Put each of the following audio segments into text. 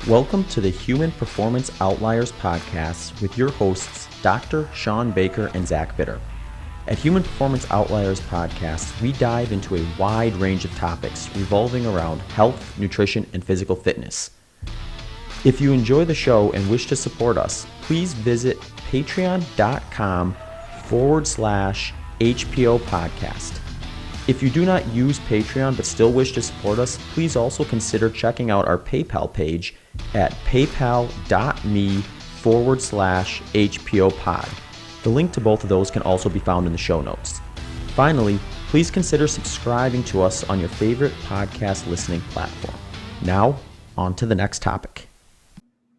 Welcome to the Human Performance Outliers podcast with your hosts, Dr. Sean Baker and Zach Bitter. At Human Performance Outliers podcast, we dive into a wide range of topics revolving around health, nutrition, and physical fitness. If you enjoy the show and wish to support us, please visit patreon.com/HPO podcast. If you do not use Patreon but still wish to support us, please also consider checking out our PayPal page at paypal.me/HPO pod. The link to both of those can also be found in the show notes. Finally, please consider subscribing to us on your favorite podcast listening platform. Now, on to the next topic.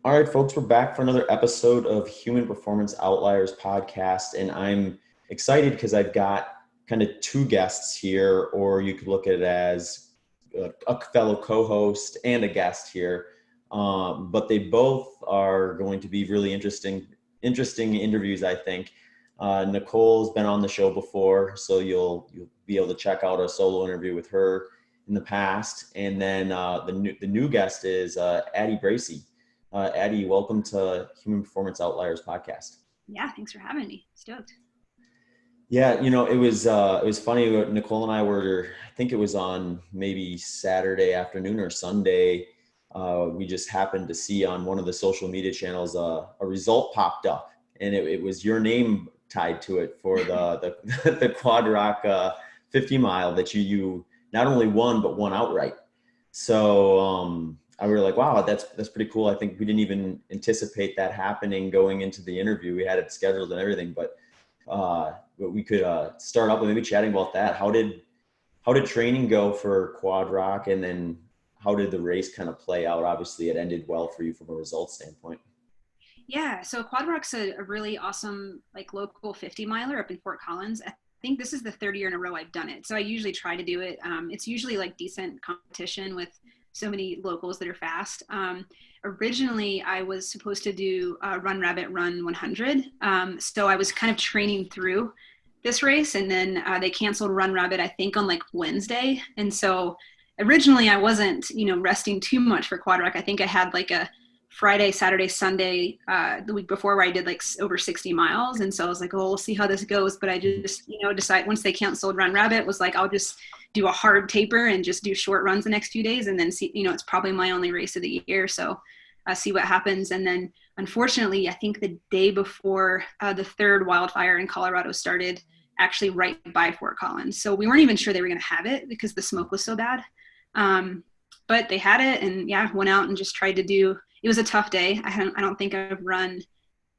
All right, folks, we're back for another episode of Human Performance Outliers podcast, and I'm excited because I've got kind of two guests here, or you could look at it as a fellow co-host and a guest here. But they both are going to be really interesting interviews, I think. Nicole's been on the show before, so you'll be able to check out a solo interview with her in the past. And then the new guest is Addie Bracy. Addie, welcome to Human Performance Outliers podcast. Yeah, thanks for having me. Stoked. Yeah, it was funny. Nicole and I were, I think it was on maybe Saturday afternoon or Sunday. We just happened to see on one of the social media channels a result popped up, and it was your name tied to it for the Quad Rock 50 mile that you not only won but won outright. So I were like, wow, that's pretty cool. I think we didn't even anticipate that happening going into the interview. We had it scheduled and everything, but we could start up with maybe chatting about that. How did training go for Quad Rock, and then how did the race kind of play out? Obviously, it ended well for you from a result standpoint. Yeah, so Quad Rock's a really awesome local 50 miler up in Fort Collins. I think this is the third year in a row I've done it. So I usually try to do it. It's usually decent competition with so many locals that are fast. Originally, I was supposed to do Run Rabbit Run 100. So I was kind of training through this race, and then they canceled Run Rabbit, I think, on Wednesday. And so originally I wasn't, resting too much for Quad Rock. I think I had a Friday, Saturday, Sunday, the week before where I did over 60 miles. And so I was like, oh, we'll see how this goes. But I just, decided once they canceled Run Rabbit, was I'll just do a hard taper and just do short runs the next few days. And then see, it's probably my only race of the year. So see what happens. And then unfortunately, I think the day before the third wildfire in Colorado started, actually right by Fort Collins. So we weren't even sure they were going to have it because the smoke was so bad. But they had it, and went out and just tried to do. It was a tough day. I don't think I've run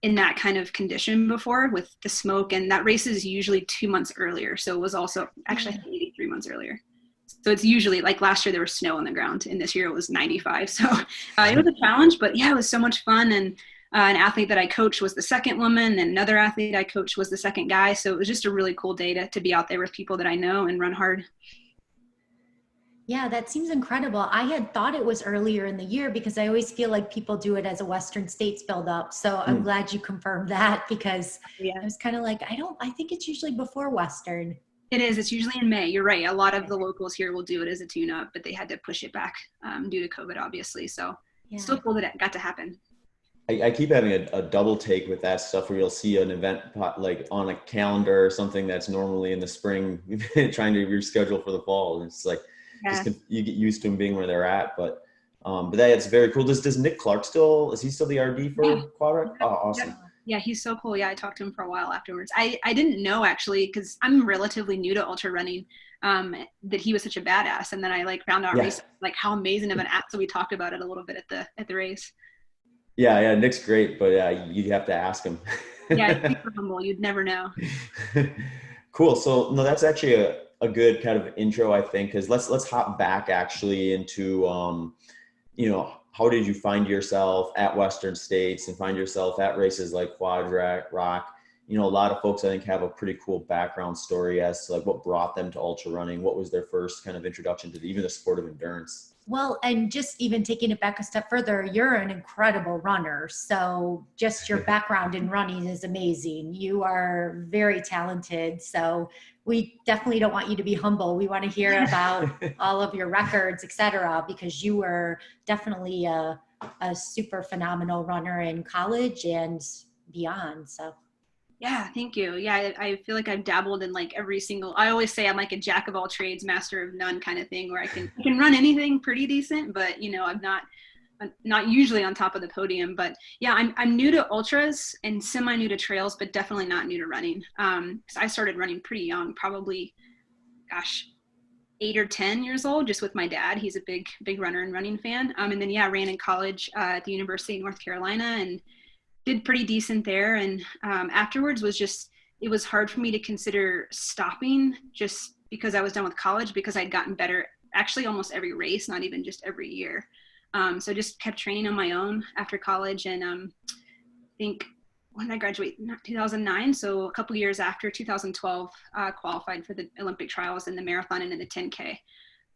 in that kind of condition before with the smoke, and that race is usually 2 months earlier. So it was also actually I think maybe 3 months earlier. So it's usually last year there was snow on the ground, and this year it was 95. So it was a challenge, but it was so much fun. And an athlete that I coached was the second woman, and another athlete I coached was the second guy. So it was just a really cool day to be out there with people that I know and run hard. Yeah, that seems incredible. I had thought it was earlier in the year because I always feel like people do it as a Western States build up. So I'm glad you confirmed that, because I was kind of I think it's usually before Western. It is. It's usually in May. You're right. A lot of the locals here will do it as a tune-up, but they had to push it back due to COVID, obviously. So still cool that it got to happen. I keep having a double take with that stuff where you'll see an event on a calendar or something that's normally in the spring, trying to reschedule for the fall. And it's you get used to them being where they're at, but that's very cool. Does Nick Clark is he still the RD for Quad Rock? Oh, awesome. Yeah, he's so cool. Yeah, I talked to him for a while afterwards. I didn't know, actually, because I'm relatively new to ultra running, that he was such a badass. And then I found out recently, how amazing of an athlete. So we talked about it a little bit at the race. Yeah, Nick's great, but you have to ask him. Yeah, he's super humble. You'd never know. Cool. So no, that's actually a good kind of intro, I think, because let's hop back actually into how did you find yourself at Western States and find yourself at races like Quad Rock? A lot of folks I think have a pretty cool background story as to what brought them to ultra running. What was their first kind of introduction to even the sport of endurance? Well, and just even taking it back a step further, you're an incredible runner. So just your background in running is amazing. You are very talented. So we definitely don't want you to be humble. We want to hear about all of your records, et cetera, because you were definitely a a super phenomenal runner in college and beyond. So. Yeah, thank you. Yeah, I feel like I've dabbled in like every single, I always say I'm like a jack of all trades, master of none kind of thing, where I can run anything pretty decent, but I'm not usually on top of the podium. But yeah, I'm new to ultras and semi new to trails, but definitely not new to running. 'Cause I started running pretty young, probably, gosh, 8 or 10 years old, just with my dad. He's a big runner and running fan. And then yeah, ran in college at the University of North Carolina and did pretty decent there. And afterwards it was hard for me to consider stopping just because I was done with college, because I'd gotten better actually almost every race, not even just every year. So just kept training on my own after college. And I think when I graduated, 2009, so a couple years after 2012, qualified for the Olympic trials in the marathon and in the 10K.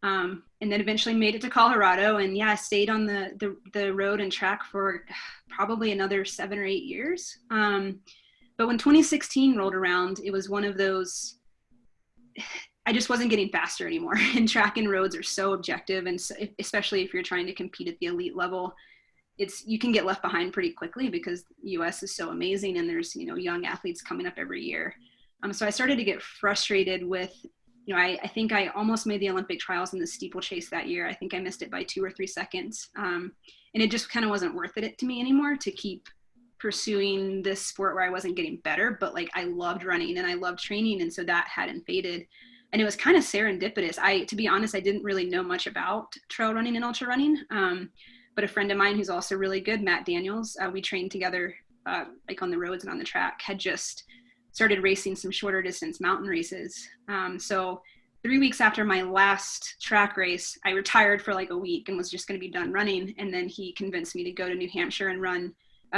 And then eventually made it to Colorado, and yeah, I stayed on the road and track for probably another 7 or 8 years. But when 2016 rolled around, it was one of those, I just wasn't getting faster anymore. And track and roads are so objective, and so, especially if you're trying to compete at the elite level, you can get left behind pretty quickly because the US is so amazing, and there's young athletes coming up every year. So I started to get frustrated with, I think I almost made the Olympic trials in the steeplechase that year. I think I missed it by 2 or 3 seconds. And it just kind of wasn't worth it to me anymore to keep pursuing this sport where I wasn't getting better, but like I loved running and I loved training. And so that hadn't faded. And it was kind of serendipitous. To be honest, I didn't really know much about trail running and ultra running. But a friend of mine who's also really good, Matt Daniels, we trained together like on the roads and on the track, had just started racing some shorter distance mountain races. So 3 weeks after my last track race, I retired for like a week and was just going to be done running. And then he convinced me to go to New Hampshire and run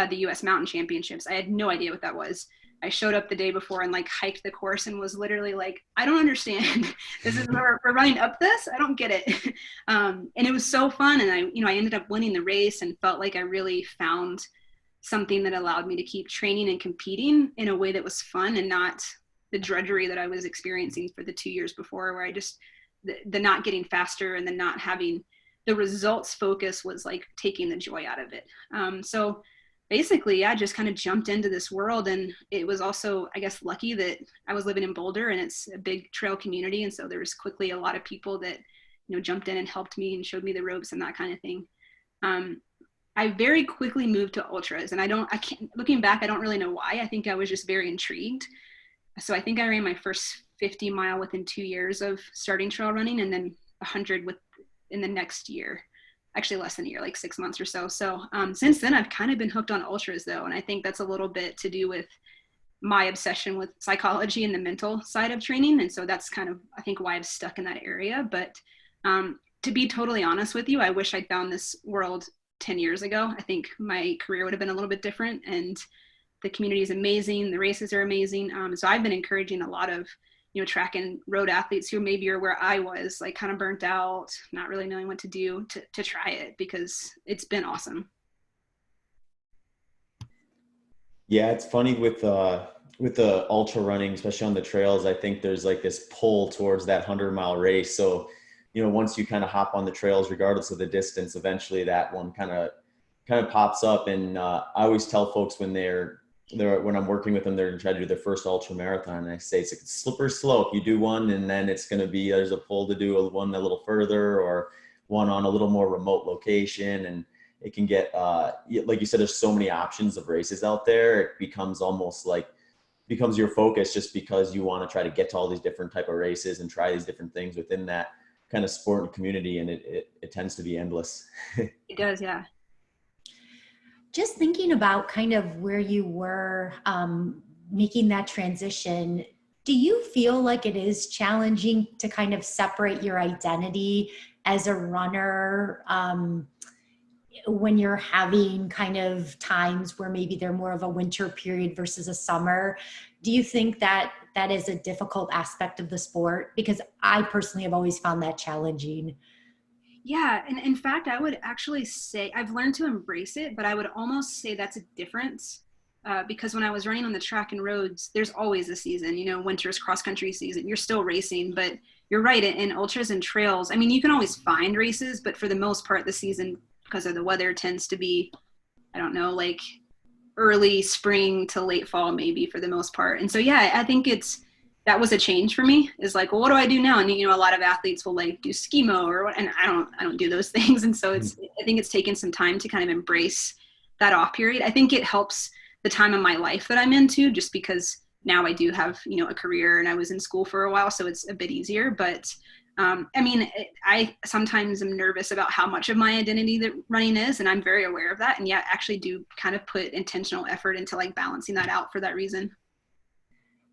the US Mountain Championships. I had no idea what that was. I showed up the day before and like hiked the course and was literally like, I don't understand. We're running up this? I don't get it. And it was so fun. And I ended up winning the race and felt like I really found something that allowed me to keep training and competing in a way that was fun and not the drudgery that I was experiencing for the 2 years before, where I just, the not getting faster and the not having the results focus was like taking the joy out of it. So basically, I just kind of jumped into this world, and it was also, I guess, lucky that I was living in Boulder and it's a big trail community. And so there was quickly a lot of people that, jumped in and helped me and showed me the ropes and that kind of thing. I very quickly moved to ultras, and looking back, I don't really know why. I think I was just very intrigued. So I think I ran my first 50 mile within 2 years of starting trail running, and then 100 in the next year, actually less than a year, like 6 months or so. So since then I've kind of been hooked on ultras though. And I think that's a little bit to do with my obsession with psychology and the mental side of training. And so that's kind of, I think, why I've stuck in that area. But to be totally honest with you, I wish I'd found this world 10 years ago. I think my career would have been a little bit different, and the community is amazing. The races are amazing. So I've been encouraging a lot of, track and road athletes who maybe are where I was, like kind of burnt out, not really knowing what to do, to try it, because it's been awesome. Yeah, it's funny with the ultra running, especially on the trails. I think there's like this pull towards that 100-mile race. So once you kind of hop on the trails, regardless of the distance, eventually that one kind of pops up. And I always tell folks when when I'm working with them, they're going to try to do their first ultra marathon, and I say it's a slippery slope. You do one, and then it's going to be, there's a pull to do one a little further, or one on a little more remote location. And it can get, like you said, there's so many options of races out there. It becomes almost like, becomes your focus just because you want to try to get to all these different type of races and try these different things within that kind of sport and community. And it tends to be endless. It does. Yeah. Just thinking about kind of where you were making that transition, do you feel like it is challenging to kind of separate your identity as a runner when you're having kind of times where maybe they're more of a winter period versus a summer? Do you think that that is a difficult aspect of the sport? Because I personally have always found that challenging. Yeah. And in fact, I would actually say I've learned to embrace it, but I would almost say that's a difference because when I was running on the track and roads, there's always a season, winter's cross country season, you're still racing, but you're right. In ultras and trails, I mean, you can always find races, but for the most part, the season because of the weather tends to be, I don't know, like early spring to late fall, maybe for the most part. And so, yeah, I think that was a change for me, is like, well, what do I do now? And, a lot of athletes will like do skimo or what, and I don't do those things. And so I think it's taken some time to kind of embrace that off period. I think it helps the time of my life that I'm into, just because now I do have, a career, and I was in school for a while, so it's a bit easier. But I sometimes am nervous about how much of my identity that running is, and I'm very aware of that. And yeah, actually do kind of put intentional effort into like balancing that out for that reason.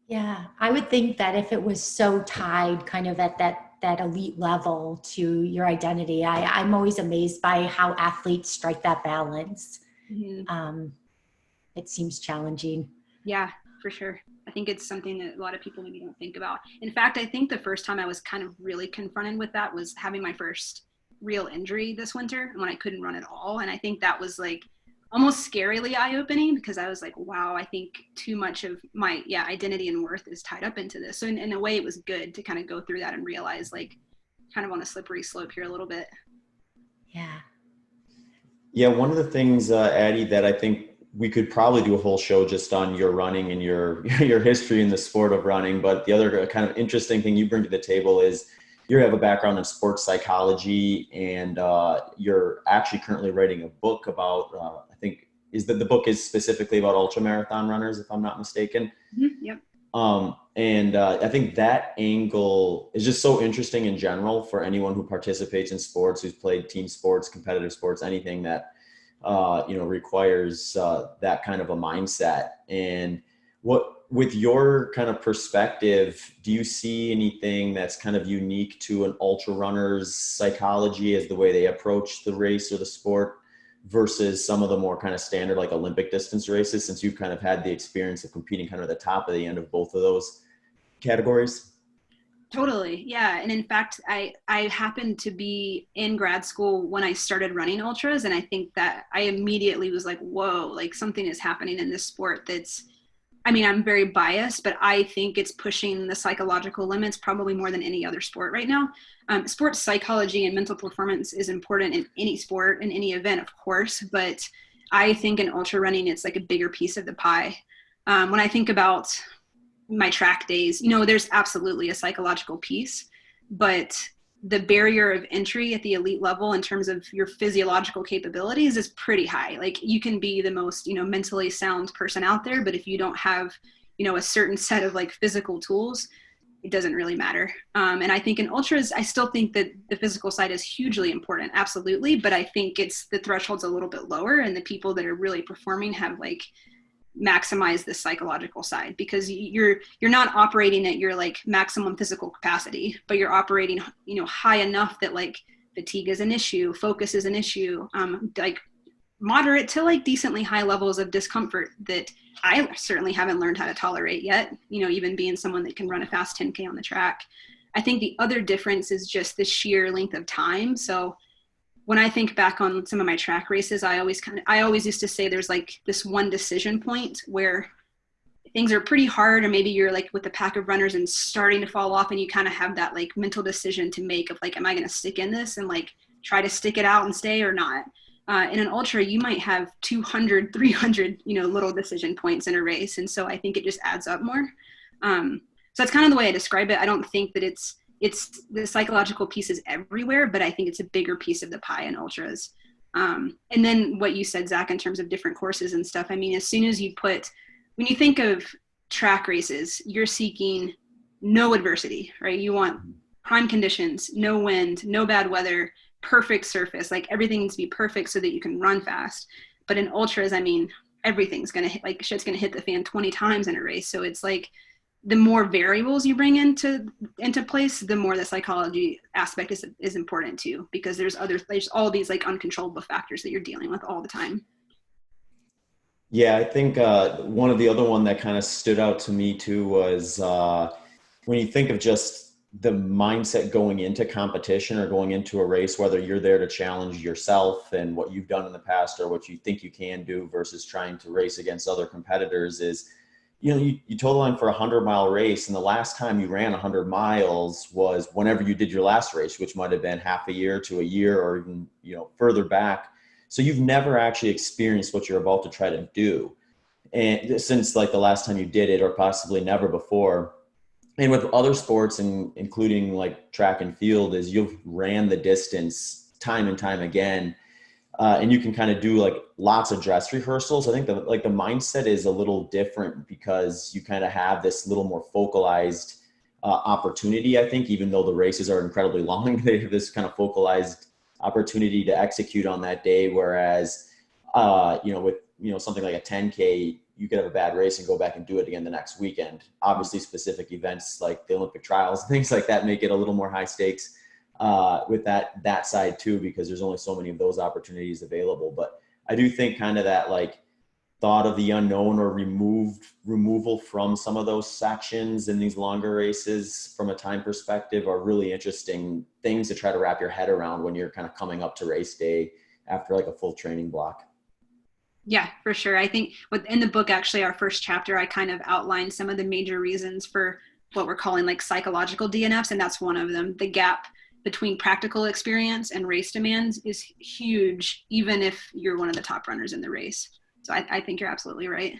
Yeah, I would think that if it was so tied kind of at that elite level to your identity, I'm always amazed by how athletes strike that balance. Mm-hmm. It seems challenging. Yeah, for sure. I think it's something that a lot of people maybe don't think about. In fact, I think the first time I was kind of really confronted with that was having my first real injury this winter, when I couldn't run at all. And I think that was like almost scarily eye-opening, because I was like, wow, I think too much of my identity and worth is tied up into this. So in a way, it was good to kind of go through that and realize, like, kind of on a slippery slope here a little bit. Yeah, one of the things, Addie, that I think we could probably do a whole show just on your running and your history in the sport of running. But the other kind of interesting thing you bring to the table is you have a background in sports psychology, and you're actually currently writing a book about, I think, the book is specifically about ultramarathon runners, if I'm not mistaken. Mm-hmm. Yep. And I think that angle is just so interesting in general for anyone who participates in sports, who's played team sports, competitive sports, anything that requires that kind of a mindset. And with your kind of perspective, do you see anything that's kind of unique to an ultra runner's psychology as the way they approach the race or the sport versus some of the more kind of standard like Olympic distance races, since you've kind of had the experience of competing kind of at the top of the end of both of those categories? Totally. Yeah. And in fact, I happened to be in grad school when I started running ultras. And I think that I immediately was like, whoa, like something is happening in this sport I'm very biased, but I think it's pushing the psychological limits probably more than any other sport right now. Sports psychology and mental performance is important in any sport, in any event, of course. But I think in ultra running, it's like a bigger piece of the pie. When I think about my track days, there's absolutely a psychological piece, but the barrier of entry at the elite level in terms of your physiological capabilities is pretty high. Like, you can be the most, mentally sound person out there, but if you don't have, a certain set of like physical tools, it doesn't really matter. And I think in ultras, I still think that the physical side is hugely important. Absolutely. But I think the threshold's a little bit lower, and the people that are really performing have like maximize the psychological side, because you're not operating at your like maximum physical capacity, but you're operating, high enough that like fatigue is an issue, focus is an issue, like moderate to like decently high levels of discomfort that I certainly haven't learned how to tolerate yet, even being someone that can run a fast 10K on the track. I think the other difference is just the sheer length of time. So when I think back on some of my track races, I always used to say there's like this one decision point where things are pretty hard, or maybe you're like with a pack of runners and starting to fall off, and you kind of have that like mental decision to make of like, am I going to stick in this and like try to stick it out and stay or not? In an ultra, you might have 200, 300, little decision points in a race. And so I think it just adds up more. So that's kind of the way I describe it. I don't think that it's the psychological piece is everywhere, but I think it's a bigger piece of the pie in ultras. And then what you said, Zach, in terms of different courses and stuff, as soon as when you think of track races, you're seeking no adversity, right? You want prime conditions, no wind, no bad weather, perfect surface, like everything needs to be perfect so that you can run fast. But in ultras, everything's going to hit, like shit's going to hit the fan 20 times in a race. So it's like, the more variables you bring into place, the more the psychology aspect is important too, because there's all these like uncontrollable factors that you're dealing with all the time. Yeah, I think one of the other one that kind of stood out to me too was when you think of just the mindset going into competition or going into a race, whether you're there to challenge yourself and what you've done in the past or what you think you can do versus trying to race against other competitors, is you total line for 100-mile race, and the last time you ran 100 miles was whenever you did your last race, which might have been half a year to a year or even further back. So you've never actually experienced what you're about to try to do. And since like the last time you did it, or possibly never before. And with other sports, and including like track and field, is you've ran the distance time and time again. And you can kind of do like lots of dress rehearsals. I think the mindset is a little different because you kind of have this little more focalized opportunity. I think even though the races are incredibly long, they have this kind of focalized opportunity to execute on that day. Whereas, with something like a 10K, you could have a bad race and go back and do it again the next weekend. Obviously, specific events like the Olympic trials, things like that, make it a little more high stakes with that side too, because there's only so many of those opportunities available. But I do think kind of that like thought of the unknown, or removal from some of those sections in these longer races from a time perspective, are really interesting things to try to wrap your head around when you're kind of coming up to race day after like a full training block. Yeah, for sure. I think within the book, actually, our first chapter, I kind of outlined some of the major reasons for what we're calling like psychological DNFs. And that's one of them. The gap between practical experience and race demands is huge, even if you're one of the top runners in the race. So I think you're absolutely right.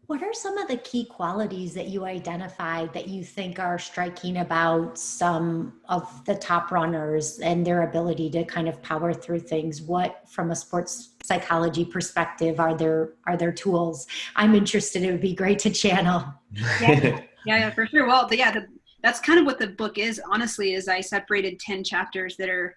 What are some of the key qualities that you identified that you think are striking about some of the top runners and their ability to kind of power through things? What, from a sports psychology perspective, are there tools? I'm interested. It would be great to channel. Yeah, for sure. Well, that's kind of what the book is, honestly, is I separated 10 chapters that are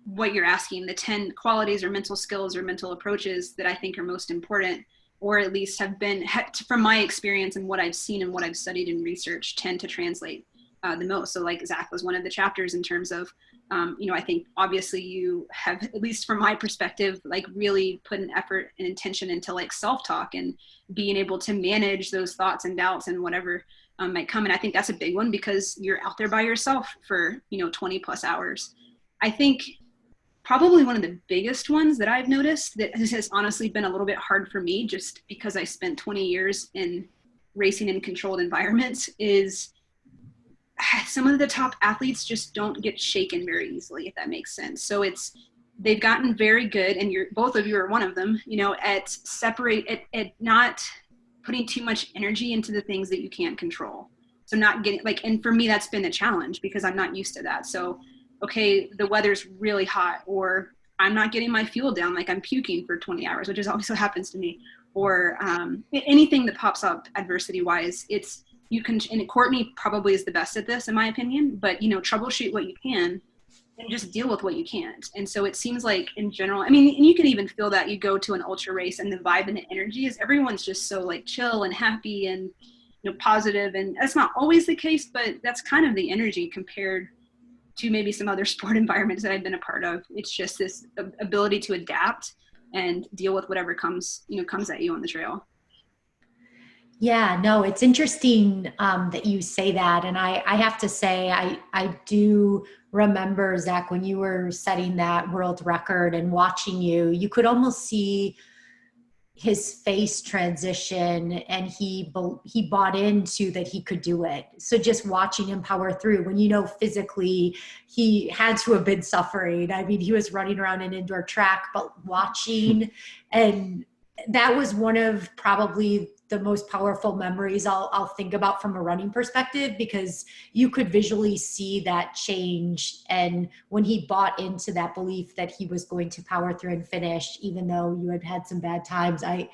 what you're asking, the 10 qualities or mental skills or mental approaches that I think are most important, or at least have been, from my experience and what I've seen and what I've studied and researched, tend to translate the most. So like Zach was one of the chapters in terms of, I think obviously you have, at least from my perspective, like really put an effort and intention into like self-talk and being able to manage those thoughts and doubts and whatever might come. And I think that's a big one because you're out there by yourself for, 20 plus hours. I think probably one of the biggest ones that I've noticed that has honestly been a little bit hard for me, just because I spent 20 years in racing in controlled environments, is some of the top athletes just don't get shaken very easily, if that makes sense. So they've gotten very good, and both of you are one of them, at not putting too much energy into the things that you can't control. So not getting and for me, that's been a challenge because I'm not used to that. So okay, the weather's really hot, or I'm not getting my fuel down, like I'm puking for 20 hours, which is always what happens to me, or anything that pops up adversity wise, and Courtney probably is the best at this in my opinion, but troubleshoot what you can and just deal with what you can't. And so it seems like in general, and you can even feel that. You go to an ultra race and the vibe and the energy is everyone's just so like chill and happy and positive, and that's not always the case, but that's kind of the energy compared to maybe some other sport environments that I've been a part of. It's just this ability to adapt and deal with whatever comes at you on the trail. Yeah, no, it's interesting that you say that. And I have to say, I do remember, Zach, when you were setting that world record and watching you could almost see his face transition, and he bought into that he could do it. So just watching him power through when, physically he had to have been suffering. I mean, he was running around an indoor track, but watching, and that was one of probably the most powerful memories I'll think about from a running perspective, because you could visually see that change. And when he bought into that belief that he was going to power through and finish, even though you had some bad times, I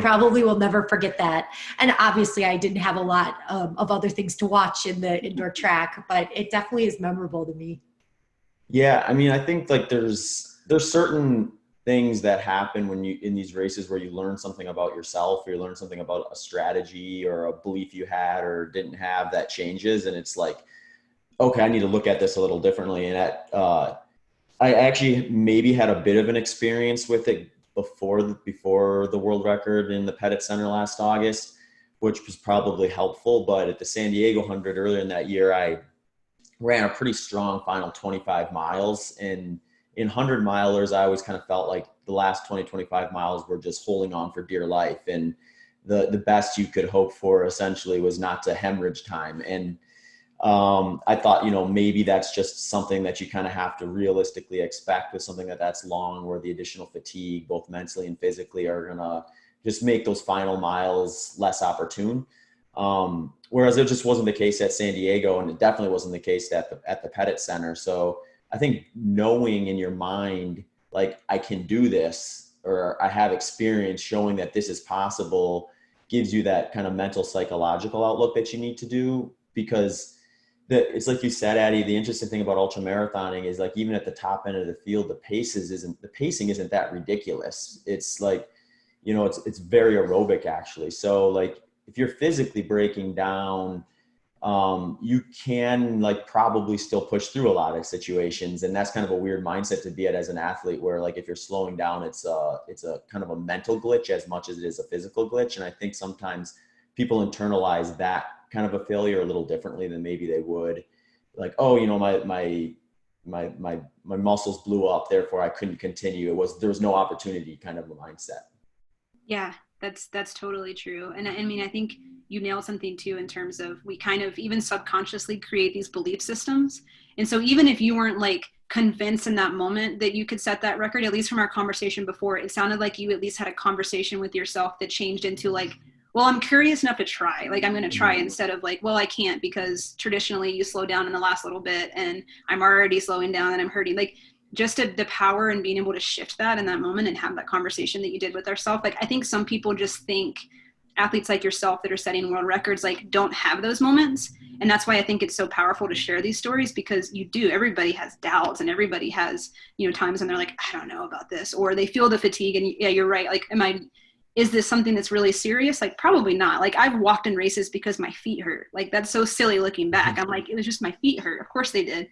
probably will never forget that. And obviously I didn't have a lot of other things to watch in the indoor track, but it definitely is memorable to me. Yeah. I think like there's certain things that happen when you in these races where you learn something about yourself, or you learn something about a strategy or a belief you had or didn't have that changes. And it's like, okay, I need to look at this a little differently. And I actually maybe had a bit of an experience with it before the world record in the Pettit Center last August, which was probably helpful. But at the San Diego 100 earlier in that year, I ran a pretty strong final 25 miles. And in 100 milers, I always kind of felt like the last 25 miles were just holding on for dear life. And the best you could hope for essentially was not to hemorrhage time. And I thought, maybe that's just something that you kind of have to realistically expect with something that's long, where the additional fatigue, both mentally and physically, are going to just make those final miles less opportune. Whereas it just wasn't the case at San Diego, and it definitely wasn't the case at the Pettit Center. So I think knowing in your mind, like, I can do this, or I have experience showing that this is possible, gives you that kind of mental psychological outlook that you need to do. Because it's like you said, Addie, the interesting thing about ultramarathoning is, like, even at the top end of the field, the pacing isn't that ridiculous. It's like, it's very aerobic, actually. So, like, if you're physically breaking down, you can, like, probably still push through a lot of situations. And that's kind of a weird mindset to be at as an athlete, where, like, if you're slowing down, it's a kind of a mental glitch as much as it is a physical glitch. And I think sometimes people internalize that kind of a failure a little differently than maybe they would, like, oh, my muscles blew up, therefore I couldn't continue. There was no opportunity, kind of a mindset. Yeah, that's totally true. And I mean, I think you nailed something too, in terms of, we kind of even subconsciously create these belief systems. And so even if you weren't, like, convinced in that moment that you could set that record, at least from our conversation before, it sounded like you at least had a conversation with yourself that changed into, like, well, I'm curious enough to try. Like, I'm going to try, instead of, like, well, I can't, because traditionally you slow down in the last little bit and I'm already slowing down and I'm hurting. Like, just the power and being able to shift that in that moment and have that conversation that you did with ourselves. Like, I think some people just think athletes like yourself that are setting world records, like, don't have those moments. And that's why I think it's so powerful to share these stories, because everybody has doubts, and everybody has, times when they're like, I don't know about this, or they feel the fatigue. And yeah, you're right. Like, is this something that's really serious? Like, probably not. Like, I've walked in races because my feet hurt. Like, that's so silly looking back. I'm like, it was just my feet hurt. Of course they did.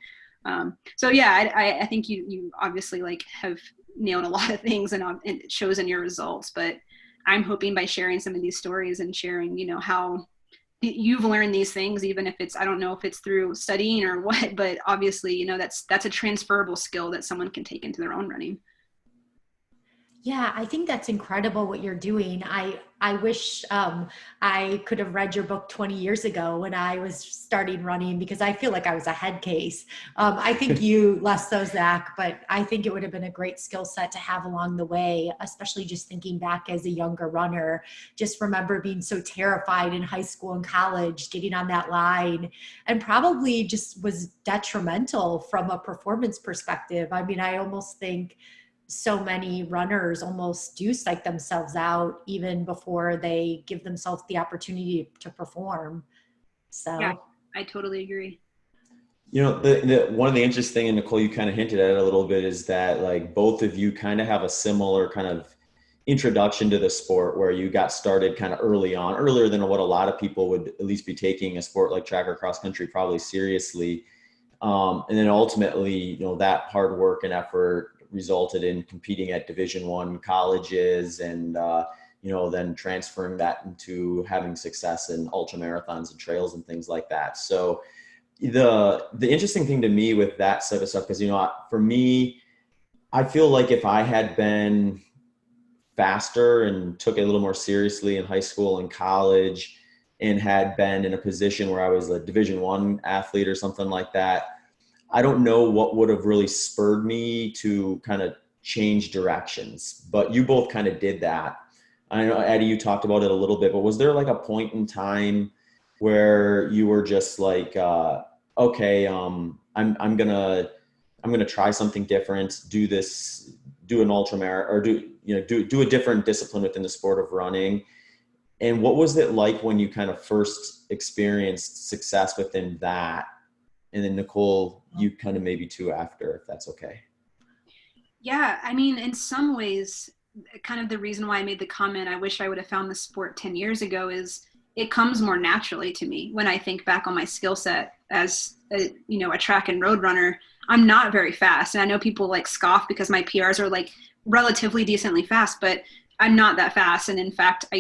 So yeah, I think you obviously, like, have nailed a lot of things, and it shows in your results. But I'm hoping by sharing some of these stories and sharing, how you've learned these things, even if it's, I don't know if it's through studying or what, but obviously, that's a transferable skill that someone can take into their own running. Yeah, I think that's incredible what you're doing. I wish I could have read your book 20 years ago when I was starting running, because I feel like I was a head case. I think you less so, Zach, but I think it would have been a great skill set to have along the way, especially just thinking back as a younger runner. Just remember being so terrified in high school and college, getting on that line, and probably just was detrimental from a performance perspective. I mean, I almost think so many runners almost do psych themselves out even before they give themselves the opportunity to perform. So yeah, I totally agree. One of the interesting, and Nicole, you kind of hinted at it a little bit, is that, like, both of you kind of have a similar kind of introduction to the sport, where you got started kind of earlier than what a lot of people would at least be taking a sport like track or cross country probably seriously. And then ultimately, that hard work and effort resulted in competing at Division I colleges, and then transferring that into having success in ultra marathons and trails and things like that. So the interesting thing to me with that sort of stuff, because for me, I feel like if I had been faster and took it a little more seriously in high school and college, and had been in a position where I was a Division I athlete or something like that, I don't know what would have really spurred me to kind of change directions. But you both kind of did that. I know, Addie, you talked about it a little bit, but was there, like, a point in time where you were just like, okay, I'm gonna try something different, do an ultramarathon, or do a different discipline within the sport of running? And what was it like when you kind of first experienced success within that? And then Nicole, you kind of maybe too after, if that's okay. Yeah, I mean, in some ways, kind of the reason why I made the comment, I wish I would have found the sport 10 years ago, is it comes more naturally to me when I think back on my skill set as a track and road runner. I'm not very fast. And I know people, like, scoff because my PRs are, like, relatively decently fast, but I'm not that fast. And in fact, I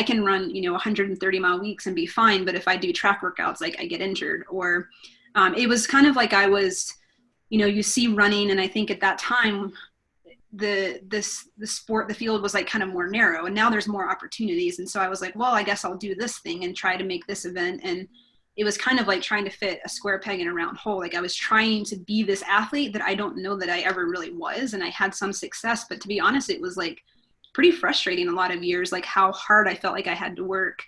can run, 130-mile weeks and be fine. But if I do track workouts, like, I get injured. Or it was kind of like I was, you see running, and I think at that time, the field was, like, kind of more narrow, and now there's more opportunities. And so I was like, well, I guess I'll do this thing and try to make this event. And it was kind of like trying to fit a square peg in a round hole. Like I was trying to be this athlete that I don't know that I ever really was. And I had some success, but to be honest, it was like pretty frustrating a lot of years, like how hard I felt like I had to work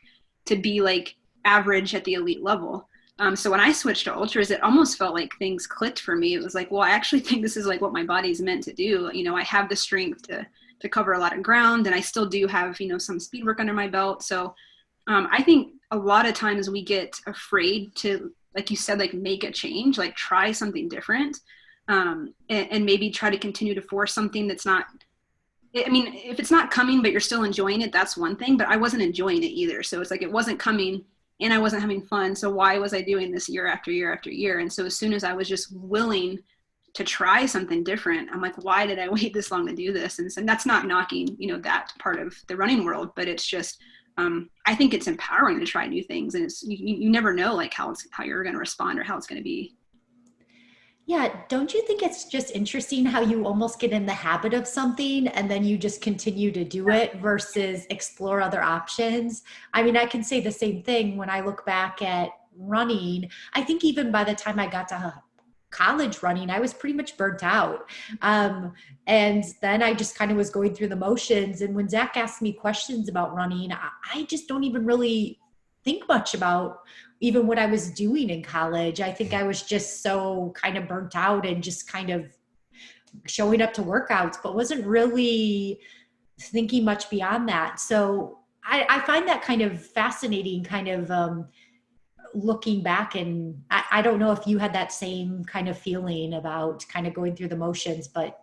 to be like average at the elite level. So when I switched to ultras, it almost felt like things clicked for me. It was like, well, I actually think this is like what my body's meant to do. You know, I have the strength to cover a lot of ground, and I still do have, you know, some speed work under my belt. So I think a lot of times we get afraid to, like you said, like make a change, like try something different, and maybe try to continue to force something that's not, I mean, if it's not coming, but you're still enjoying it, that's one thing, but I wasn't enjoying it either. So it's like, it wasn't coming and I wasn't having fun. So why was I doing this year after year after year? And so as soon as I was just willing to try something different, I'm like, why did I wait this long to do this? And so that's not knocking, you know, that part of the running world, but it's just, I think it's empowering to try new things, and it's you never know like how you're going to respond or how it's going to be. Yeah, don't you think it's just interesting how you almost get in the habit of something and then you just continue to do it versus explore other options? I mean, I can say the same thing when I look back at running. I think even by the time I got to college running, I was pretty much burnt out. And then I just kind of was going through the motions. And when Zach asked me questions about running, I just don't even really think much about even what I was doing in college. I think I was just so kind of burnt out and just kind of showing up to workouts, but wasn't really thinking much beyond that. So I find that kind of fascinating, kind of looking back, and I don't know if you had that same kind of feeling about kind of going through the motions, but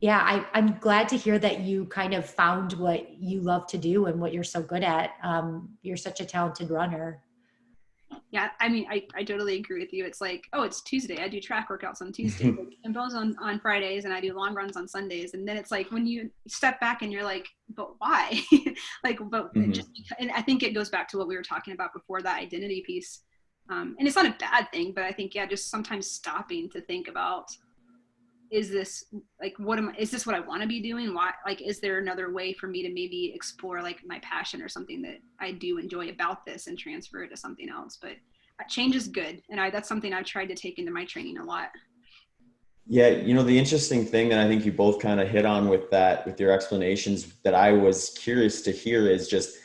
yeah, I'm glad to hear that you kind of found what you love to do and what you're so good at. You're such a talented runner. Yeah, I mean, I totally agree with you. It's like, oh, it's Tuesday. I do track workouts on Tuesday, and those on Fridays, and I do long runs on Sundays. And then it's like when you step back and you're like, but why? Like, but just because, and I think it goes back to what we were talking about before, that identity piece. And it's not a bad thing, but I think, yeah, just sometimes stopping to think about, is this like, is this what I want to be doing? Why, like, is there another way for me to maybe explore like my passion or something that I do enjoy about this and transfer it to something else? But change is good. And that's something I've tried to take into my training a lot. Yeah, you know, the interesting thing that I think you both kind of hit on with that, with your explanations, that I was curious to hear is just,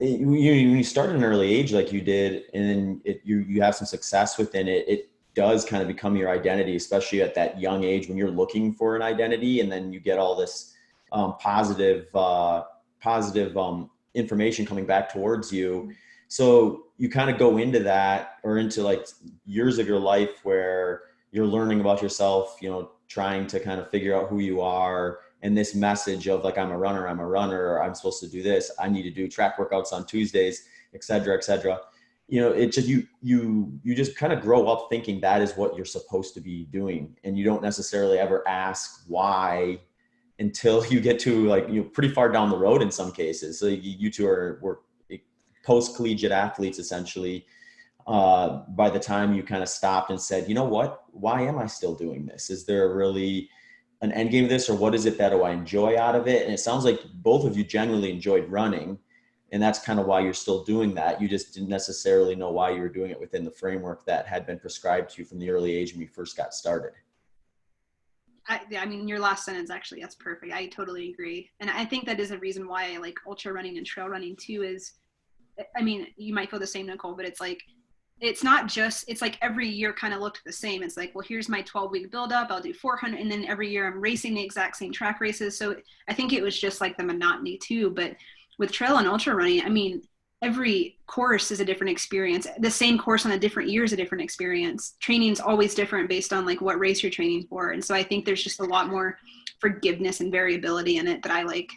when you start at an early age like you did, and then you have some success within it, it does kind of become your identity, especially at that young age when you're looking for an identity, and then you get all this positive information coming back towards you. So you kind of go into that, or into like years of your life where you're learning about yourself, you know, trying to kind of figure out who you are. And this message of like, I'm a runner, or I'm supposed to do this, I need to do track workouts on Tuesdays, et cetera, et cetera. You know, it just, you just kind of grow up thinking that is what you're supposed to be doing. And you don't necessarily ever ask why until you get to like, you know, pretty far down the road in some cases. So you two were post-collegiate athletes essentially. By the time you kind of stopped and said, you know what, why am I still doing this? Is there really an end game of this, or what is it that I enjoy out of it? And it sounds like both of you genuinely enjoyed running, and that's kind of why you're still doing that. You just didn't necessarily know why you were doing it within the framework that had been prescribed to you from the early age when you first got started. I mean, your last sentence, actually, that's perfect. I totally agree. And I think that is a reason why I like ultra running and trail running too. Is, I mean, you might feel the same, Nicole, but it's like, it's not just, it's like every year kind of looked the same. It's like, well, here's my 12-week buildup. I'll do 400. And then every year I'm racing the exact same track races. So I think it was just like the monotony too. But with trail and ultra running, I mean, every course is a different experience. The same course on a different year is a different experience. Training's always different based on like what race you're training for. And so I think there's just a lot more forgiveness and variability in it that I like.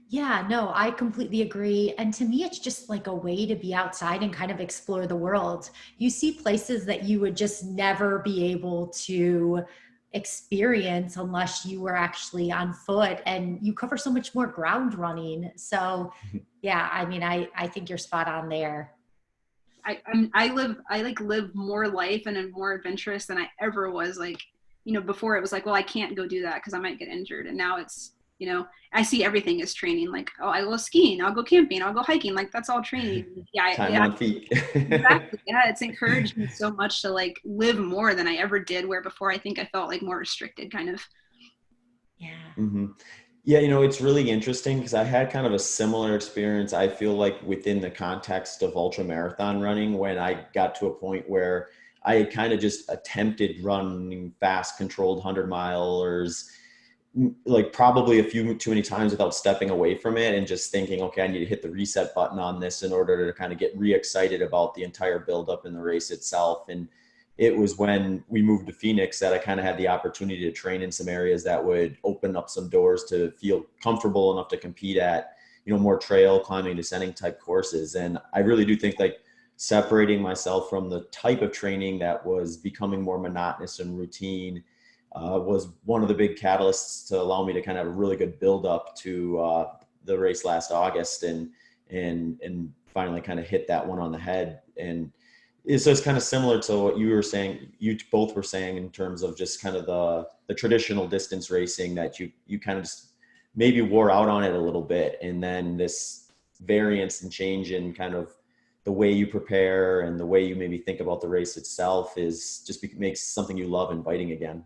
Yeah, no, I completely agree. And to me, it's just like a way to be outside and kind of explore the world. You see places that you would just never be able to experience unless you were actually on foot, and you cover so much more ground running. So yeah, I mean, I think you're spot on there. I live more life and am more adventurous than I ever was. Like, you know, before it was like, well, I can't go do that because I might get injured. And now it's, you know, I see everything as training. Like, oh, I go skiing, I'll go camping, I'll go hiking. Like that's all training. Yeah. Time on feet. Exactly. Yeah. It's encouraged me so much to like live more than I ever did, where before I think I felt like more restricted kind of. Yeah. Mm-hmm. Yeah, it's really interesting because I had kind of a similar experience. I feel like within the context of ultramarathon running, when I got to a point where I had kind of just attempted running fast, controlled 100 milers, like probably a few too many times without stepping away from it and just thinking, okay, I need to hit the reset button on this in order to kind of get re-excited about the entire buildup in the race itself. And it was when we moved to Phoenix that I kind of had the opportunity to train in some areas that would open up some doors to feel comfortable enough to compete at, more trail climbing, descending type courses. And I really do think like separating myself from the type of training that was becoming more monotonous and routine was one of the big catalysts to allow me to kind of have a really good build up to the race last August and finally kind of hit that one on the head. And so it's kind of similar to what you were saying, you both were saying in terms of just kind of the traditional distance racing that you kind of just maybe wore out on it a little bit. And then this variance and change in kind of the way you prepare and the way you maybe think about the race itself is just makes something you love inviting again.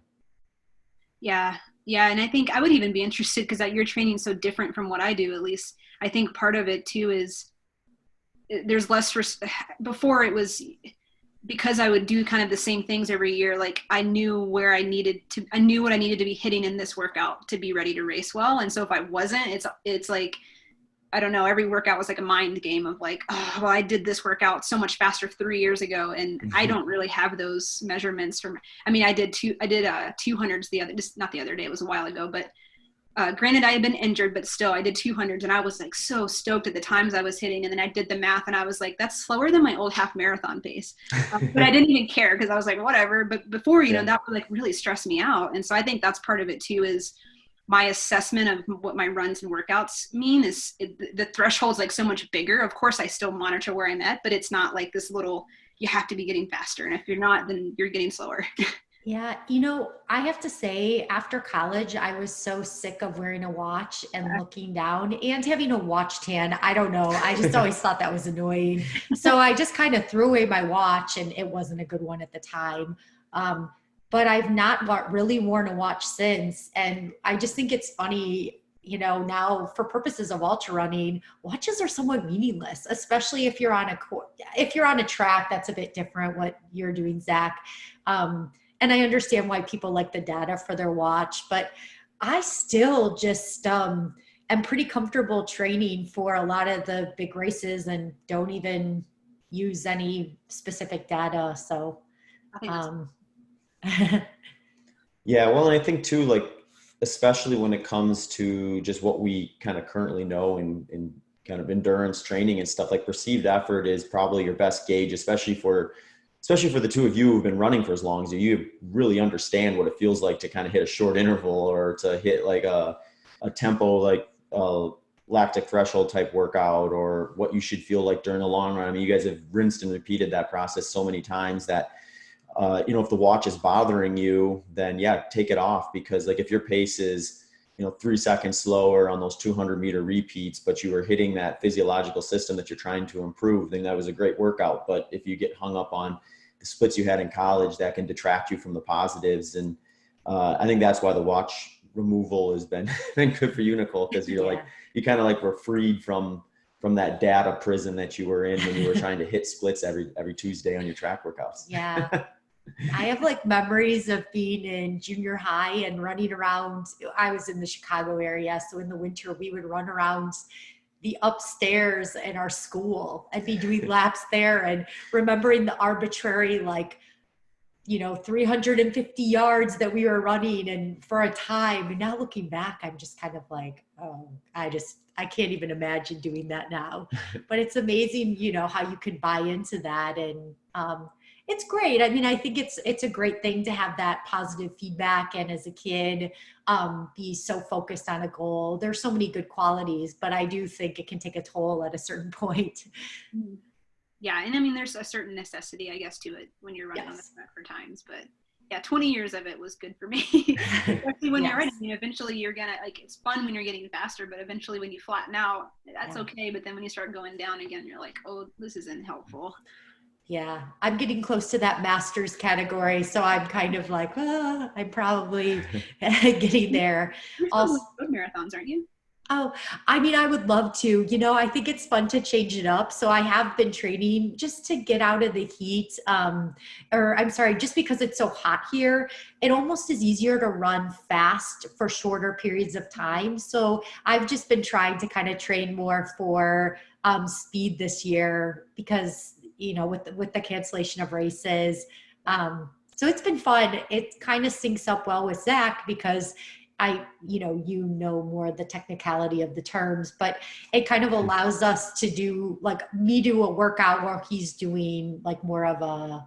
Yeah. Yeah. And I think I would even be interested because that you're training so different from what I do, at least. I think part of it too is there's less before it was because I would do kind of the same things every year. Like I knew what I needed to be hitting in this workout to be ready to race well. And so if I wasn't, it's like, I don't know, every workout was like a mind game of like, oh, well, I did this workout so much faster 3 years ago. And I don't really have those measurements I did 200s not the other day, it was a while ago, but granted I had been injured, but still I did 200s and I was like so stoked at the times I was hitting. And then I did the math and I was like, that's slower than my old half marathon pace. But I didn't even care because I was like, whatever. But before, that would like really stress me out. And so I think that's part of it too, is my assessment of what my runs and workouts mean is the threshold's like so much bigger. Of course I still monitor where I'm at, but it's not like this little, you have to be getting faster. And if you're not, then you're getting slower. Yeah. I have to say after college, I was so sick of wearing a watch and looking down and having a watch tan. I don't know. I just always thought that was annoying. So I just kind of threw away my watch and it wasn't a good one at the time. But I've not really worn a watch since. And I just think it's funny, now for purposes of ultra running, watches are somewhat meaningless, especially if you're on a track. That's a bit different what you're doing, Zach. And I understand why people like the data for their watch, but I still just am pretty comfortable training for a lot of the big races and don't even use any specific data. So, yeah, well, and I think too, like, especially when it comes to just what we kind of currently know in kind of endurance training and stuff, like perceived effort is probably your best gauge, especially for the two of you who've been running for as long as you really understand what it feels like to kind of hit a short interval or to hit like a tempo, like a lactic threshold type workout, or what you should feel like during a long run. I mean, you guys have rinsed and repeated that process so many times that, if the watch is bothering you, then yeah, take it off, because like if your pace is, 3 seconds slower on those 200-meter repeats, but you were hitting that physiological system that you're trying to improve, then that was a great workout. But if you get hung up on the splits you had in college, that can detract you from the positives. And I think that's why the watch removal has been good for you, Nicole, because you're like, you kind of like were freed from that data prison that you were in when you were trying to hit splits every Tuesday on your track workouts. Yeah. I have like memories of being in junior high and running around. I was in the Chicago area. So in the winter, we would run around the upstairs in our school and be doing laps there and remembering the arbitrary, 350 yards that we were running and for a time. And now looking back, I'm just kind of like, oh, I can't even imagine doing that now. But it's amazing, how you can buy into that. And, it's great. I mean, I think it's a great thing to have that positive feedback. And as a kid, be so focused on a goal. There's so many good qualities, but I do think it can take a toll at a certain point. Yeah. And I mean, there's a certain necessity, I guess, to it when you're running on the track for times, but yeah, 20 years of it was good for me. Especially when you're running, eventually you're gonna, like, it's fun when you're getting faster, but eventually when you flatten out, that's okay. But then when you start going down again, you're like, oh, this isn't helpful. Yeah, I'm getting close to that master's category, so I'm kind of like, I'm probably getting there. You're still doing road marathons, aren't you? Oh, I mean, I would love to. I think it's fun to change it up. So I have been training just to get out of the heat. Just because it's so hot here, it almost is easier to run fast for shorter periods of time. So I've just been trying to kind of train more for speed this year because, with the cancellation of races. So it's been fun. It kind of syncs up well with Zach because you know more of the technicality of the terms, but it kind of allows us to do a workout while he's doing like more of a.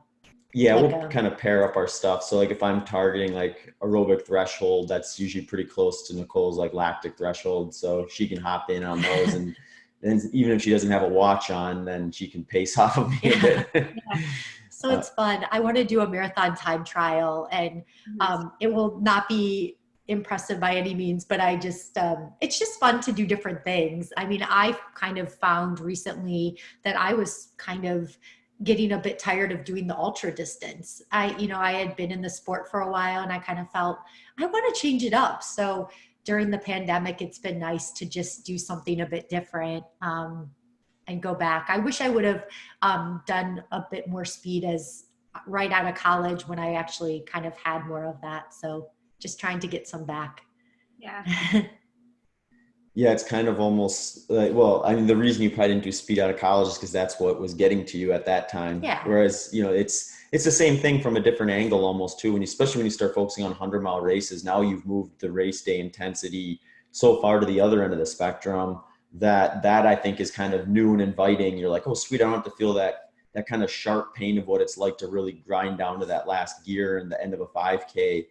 Yeah, we'll kind of pair up our stuff. So like if I'm targeting like aerobic threshold, that's usually pretty close to Nicole's like lactic threshold. So she can hop in on those and even if she doesn't have a watch on, then she can pace off of me a bit. Yeah. So it's fun. I want to do a marathon time trial and it will not be impressive by any means, but I just it's just fun to do different things. I mean, I've kind of found recently that I was kind of getting a bit tired of doing the ultra distance. I had been in the sport for a while and I kind of felt I want to change it up. So during the pandemic, it's been nice to just do something a bit different and go back. I wish I would have done a bit more speed as right out of college when I actually kind of had more of that. So just trying to get some back. Yeah. Yeah, it's kind of almost like, well, I mean, the reason you probably didn't do speed out of college is because that's what was getting to you at that time. Yeah. Whereas, it's the same thing from a different angle almost too, especially when you start focusing on 100-mile races. Now you've moved the race day intensity so far to the other end of the spectrum that I think is kind of new and inviting. You're like, oh, sweet, I don't have to feel that kind of sharp pain of what it's like to really grind down to that last gear and the end of a 5K.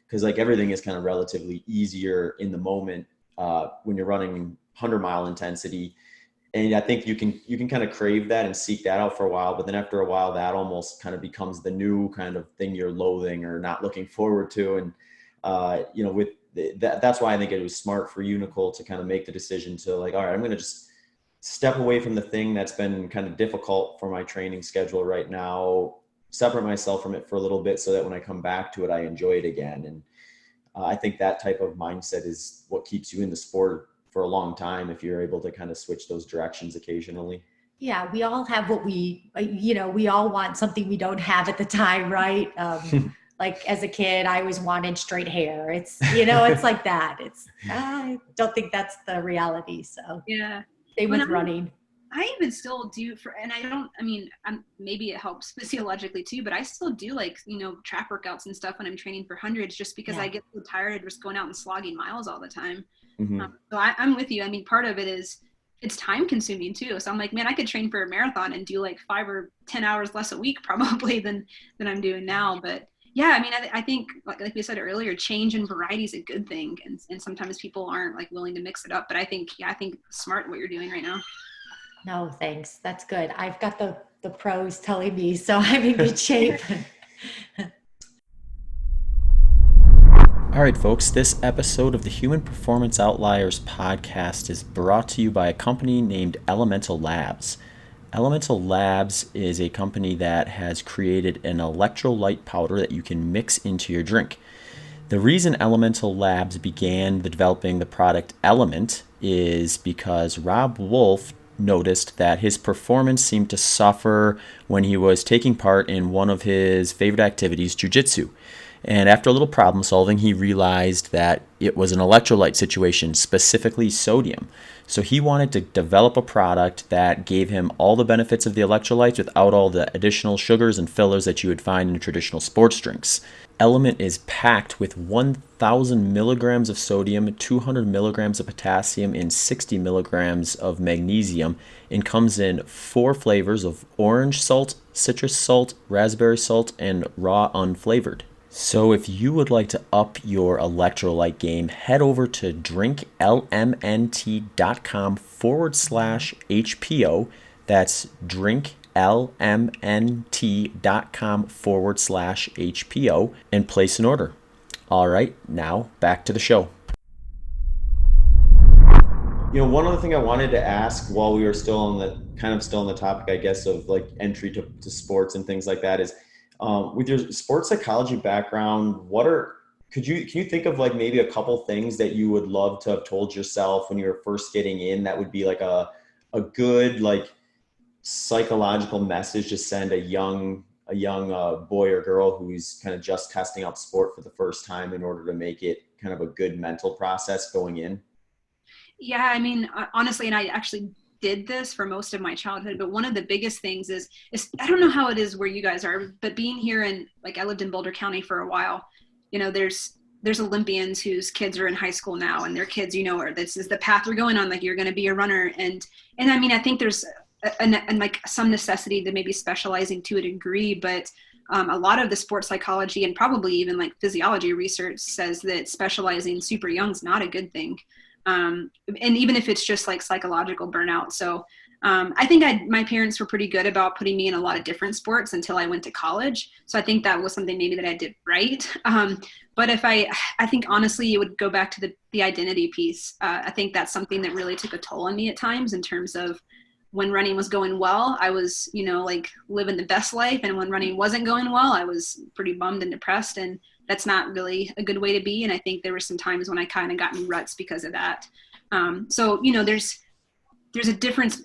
Because like everything is kind of relatively easier in the moment when you're running 100-mile intensity. And I think you can kind of crave that and seek that out for a while. But then after a while, that almost kind of becomes the new kind of thing you're loathing or not looking forward to. And, that's why I think it was smart for you, Nicole, to kind of make the decision to like, all right, I'm going to just step away from the thing that's been kind of difficult for my training schedule right now, separate myself from it for a little bit so that when I come back to it, I enjoy it again. And I think that type of mindset is what keeps you in the sport for a long time if you're able to kind of switch those directions occasionally. Yeah, we all have what we all want something we don't have at the time, right? Like as a kid, I always wanted straight hair. It's, it's like that. I don't think that's the reality. So yeah, same with running. I even still do maybe it helps physiologically too, but I still do track workouts and stuff when I'm training for hundreds, just because I get so tired of just going out and slogging miles all the time. Mm-hmm. So I'm with you. I mean, part of it is it's time consuming too. So I'm like, man, I could train for a marathon and do like 5 or 10 hours less a week probably than I'm doing now. But yeah, I mean, I think like we said earlier, change and variety is a good thing. And sometimes people aren't like willing to mix it up, but I think smart what you're doing right now. No, thanks. That's good. I've got the pros telling me, so I'm in good shape. All right, folks, this episode of the Human Performance Outliers podcast is brought to you by a company named Elemental Labs. Elemental Labs is a company that has created an electrolyte powder that you can mix into your drink. The reason Elemental Labs began developing the product Element is because Rob Wolf noticed that his performance seemed to suffer when he was taking part in one of his favorite activities, jiu-jitsu. And after a little problem solving, he realized that it was an electrolyte situation, specifically sodium. So he wanted to develop a product that gave him all the benefits of the electrolytes without all the additional sugars and fillers that you would find in traditional sports drinks. Element is packed with 1,000 milligrams of sodium, 200 milligrams of potassium, and 60 milligrams of magnesium, and comes in 4 flavors of orange salt, citrus salt, raspberry salt, and raw unflavored. So if you would like to up your electrolyte game, head over to drinklmnt.com/HPO. That's drinklmnt.com lmnt.com/HPO and place an order. All right, now back to the show. One other thing I wanted to ask while we were still on the topic, I guess, of like entry to sports and things like that is, with your sports psychology background, can you think of like maybe a couple things that you would love to have told yourself when you were first getting in that would be like a good like psychological message to send a young boy or girl who's kind of just testing out sport for the first time in order to make it kind of a good mental process going in? Yeah, I mean, honestly, and I actually did this for most of my childhood, but one of the biggest things is I don't know how it is where you guys are, but being here in, like, I lived in Boulder County for a while, there's Olympians whose kids are in high school now, and their kids, or this is the path you're going on, like you're going to be a runner. And I mean, I think there's like some necessity to maybe specializing to a degree, but a lot of the sports psychology and probably even like physiology research says that specializing super young is not a good thing. And even if it's just like psychological burnout. So I think my parents were pretty good about putting me in a lot of different sports until I went to college. So I think that was something maybe that I did right. But if I think honestly, it would go back to the identity piece. I think that's something that really took a toll on me at times in terms of when running was going well, I was, like living the best life. And when running wasn't going well, I was pretty bummed and depressed. And that's not really a good way to be. And I think there were some times when I kind of got in ruts because of that. So, there's a difference,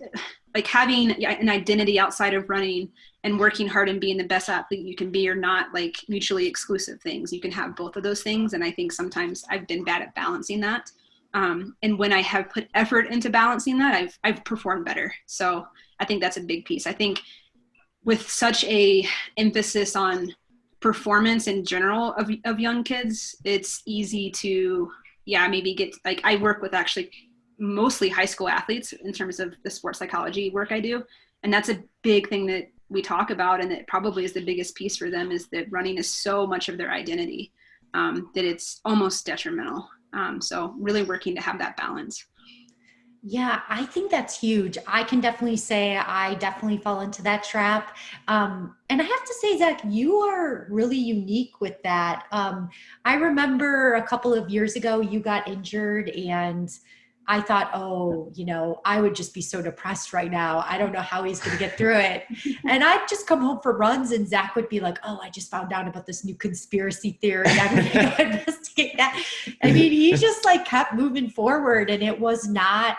like having an identity outside of running and working hard and being the best athlete you can be are not like mutually exclusive things. You can have both of those things. And I think sometimes I've been bad at balancing that. And when I have put effort into balancing that, I've performed better. So I think that's a big piece. I think with such a emphasis on performance in general of young kids, it's easy to, maybe get, like, I work with actually mostly high school athletes in terms of the sports psychology work I do. And that's a big thing that we talk about. And that probably is the biggest piece for them, is that running is so much of their identity, that it's almost detrimental. So really working to have that balance. Yeah, I think that's huge. I can definitely say I definitely fall into that trap. And I have to say, Zach, you are really unique with that. I remember a couple of years ago, you got injured, and I thought, I would just be so depressed right now. I don't know how he's going to get through it. And I'd just come home for runs, and Zach would be like, oh, I just found out about this new conspiracy theory. I'm going to go investigate that. I mean, he just like kept moving forward, and it was not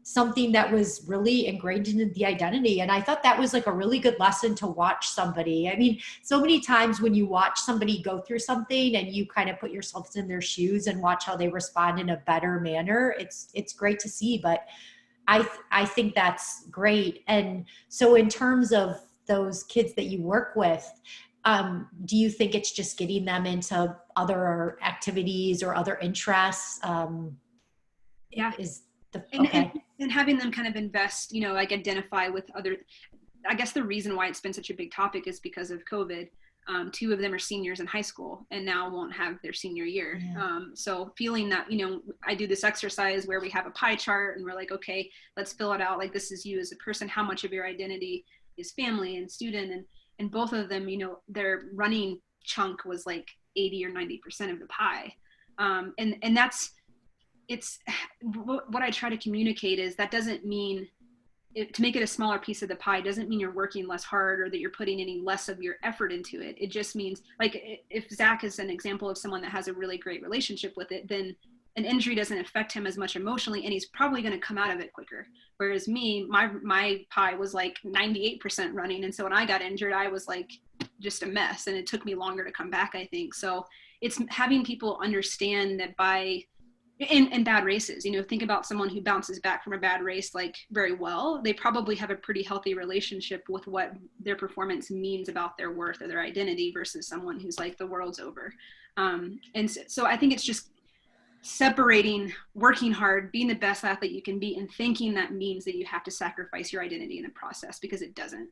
something that was really ingrained into the identity. And I thought that was like a really good lesson to watch somebody. I mean, so many times when you watch somebody go through something and you kind of put yourself in their shoes and watch how they respond in a better manner, it's great to see. But I think that's great. And so in terms of those kids that you work with, do you think it's just getting them into other activities or other interests? And having them kind of invest, like identify with other, I guess the reason why it's been such a big topic is because of COVID. 2 of them are seniors in high school and now won't have their senior year. Yeah. So feeling that, I do this exercise where we have a pie chart and we're like, okay, let's fill it out. Like, this is you as a person, how much of your identity is family and student, and both of them, their running chunk was like 80 or 90% of the pie. And it's what I try to communicate is that doesn't mean to make it a smaller piece of the pie doesn't mean you're working less hard or that you're putting any less of your effort into it. It just means, like, if Zach is an example of someone that has a really great relationship with it, then an injury doesn't affect him as much emotionally, and he's probably going to come out of it quicker. Whereas me, my pie was like 98% running. And so when I got injured, I was like just a mess, and it took me longer to come back, I think. So it's having people understand that in bad races, think about someone who bounces back from a bad race, like, very well, they probably have a pretty healthy relationship with what their performance means about their worth or their identity versus someone who's like, the world's over. And so I think it's just separating working hard, being the best athlete you can be, and thinking that means that you have to sacrifice your identity in the process, because it doesn't.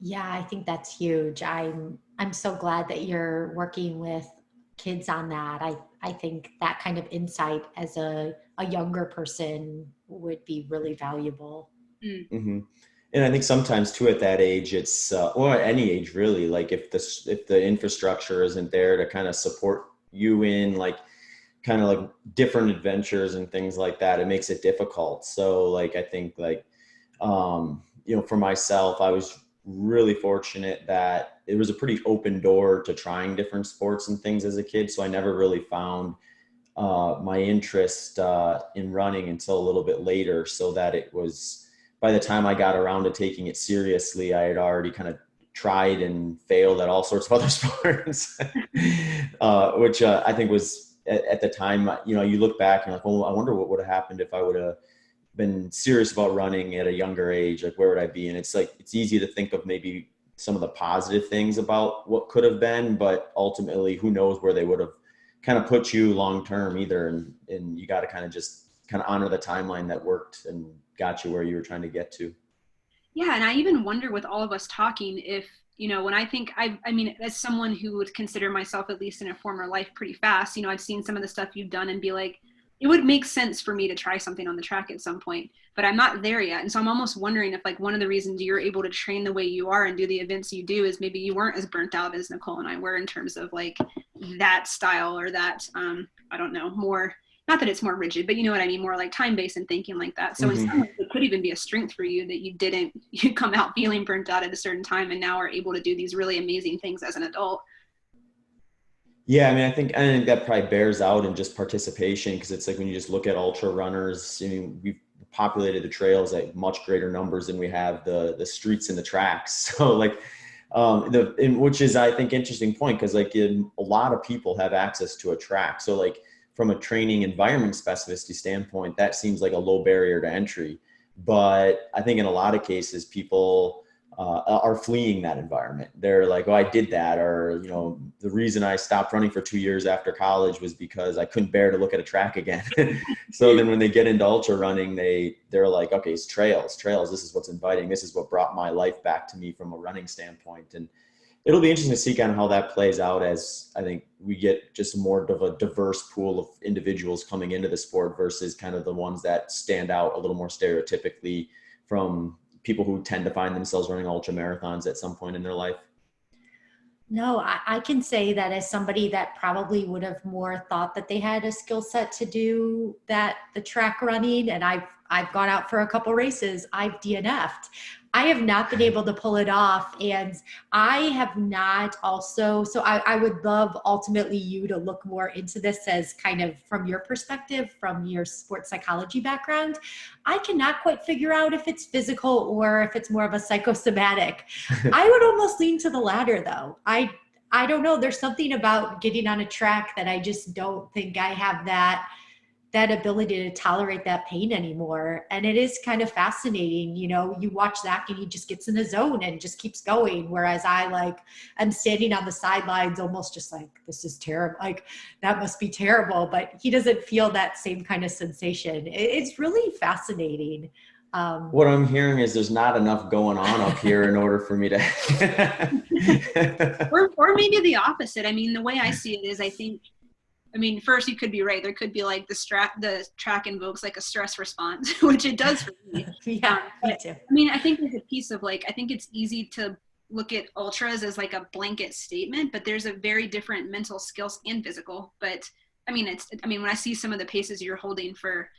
Yeah, I think that's huge. I'm so glad that you're working with kids on that. I think that kind of insight as a younger person would be really valuable. Mm-hmm. And I think sometimes too at that age, it's or at any age really, like if the infrastructure isn't there to kind of support you in like kind of like different adventures and things like that, it makes it difficult. So like I think like for myself, I was really fortunate that it was a pretty open door to trying different sports and things as a kid. So I never really found my interest in running until a little bit later, so that it was by the time I got around to taking it seriously, I had already kind of tried and failed at all sorts of other sports, which I think was at the time, you look back and like, well, I wonder what would have happened if I would have been serious about running at a younger age, like where would I be? And it's like, it's easy to think of maybe some of the positive things about what could have been, but ultimately who knows where they would have kind of put you long-term either. And you got to kind of just kind of honor the timeline that worked and got you where you were trying to get to. Yeah. And I even wonder with all of us talking, if, when I think I mean, as someone who would consider myself, at least in a former life, pretty fast, I've seen some of the stuff you've done and be like, it would make sense for me to try something on the track at some point, but I'm not there yet. And so I'm almost wondering if like one of the reasons you're able to train the way you are and do the events you do is maybe you weren't as burnt out as Nicole and I were in terms of like that style or that, I don't know, more, not that it's more rigid, but you know what I mean? More like time-based and thinking like that. So in some ways it could even be a strength for you that you come out feeling burnt out at a certain time and now are able to do these really amazing things as an adult. Yeah, I mean, I think that probably bears out in just participation, because it's like when you just look at ultra runners, we've populated the trails at much greater numbers than we have the streets and the tracks. So like, which is, I think, interesting point, because like a lot of people have access to a track. So like from a training environment specificity standpoint, that seems like a low barrier to entry. But I think in a lot of cases, people are fleeing that environment. They're like, oh, I did that. Or, the reason I stopped running for 2 years after college was because I couldn't bear to look at a track again. So then when they get into ultra running, they're like, okay, it's trails. This is what's inviting. This is what brought my life back to me from a running standpoint. And it'll be interesting to see kind of how that plays out, as I think we get just more of a diverse pool of individuals coming into the sport versus kind of the ones that stand out a little more stereotypically from people who tend to find themselves running ultra marathons at some point in their life. No, I can say that as somebody that probably would have more thought that they had a skill set to do that, the track running, and I've gone out for a couple races, I've DNF'd. I have not been able to pull it off. And I have not also, so I would love ultimately you to look more into this as kind of from your perspective, from your sports psychology background. I cannot quite figure out if it's physical or if it's more of a psychosomatic. I would almost lean to the latter though. I don't know. There's something about getting on a track that I just don't think I have that ability to tolerate that pain anymore. And it is kind of fascinating. You watch Zach and he just gets in the zone and just keeps going. Whereas I'm standing on the sidelines almost just like, this is terrible. Like that must be terrible, but he doesn't feel that same kind of sensation. It's really fascinating. What I'm hearing is there's not enough going on up here in order for me to, or maybe the opposite. I mean, the way I see it is, first you could be right. There could be like the track invokes like a stress response, which it does for me. Yeah, me too. I think there's a piece of like, I think it's easy to look at ultras as like a blanket statement, but there's a very different mental skills and physical. But when I see some of the paces you're holding for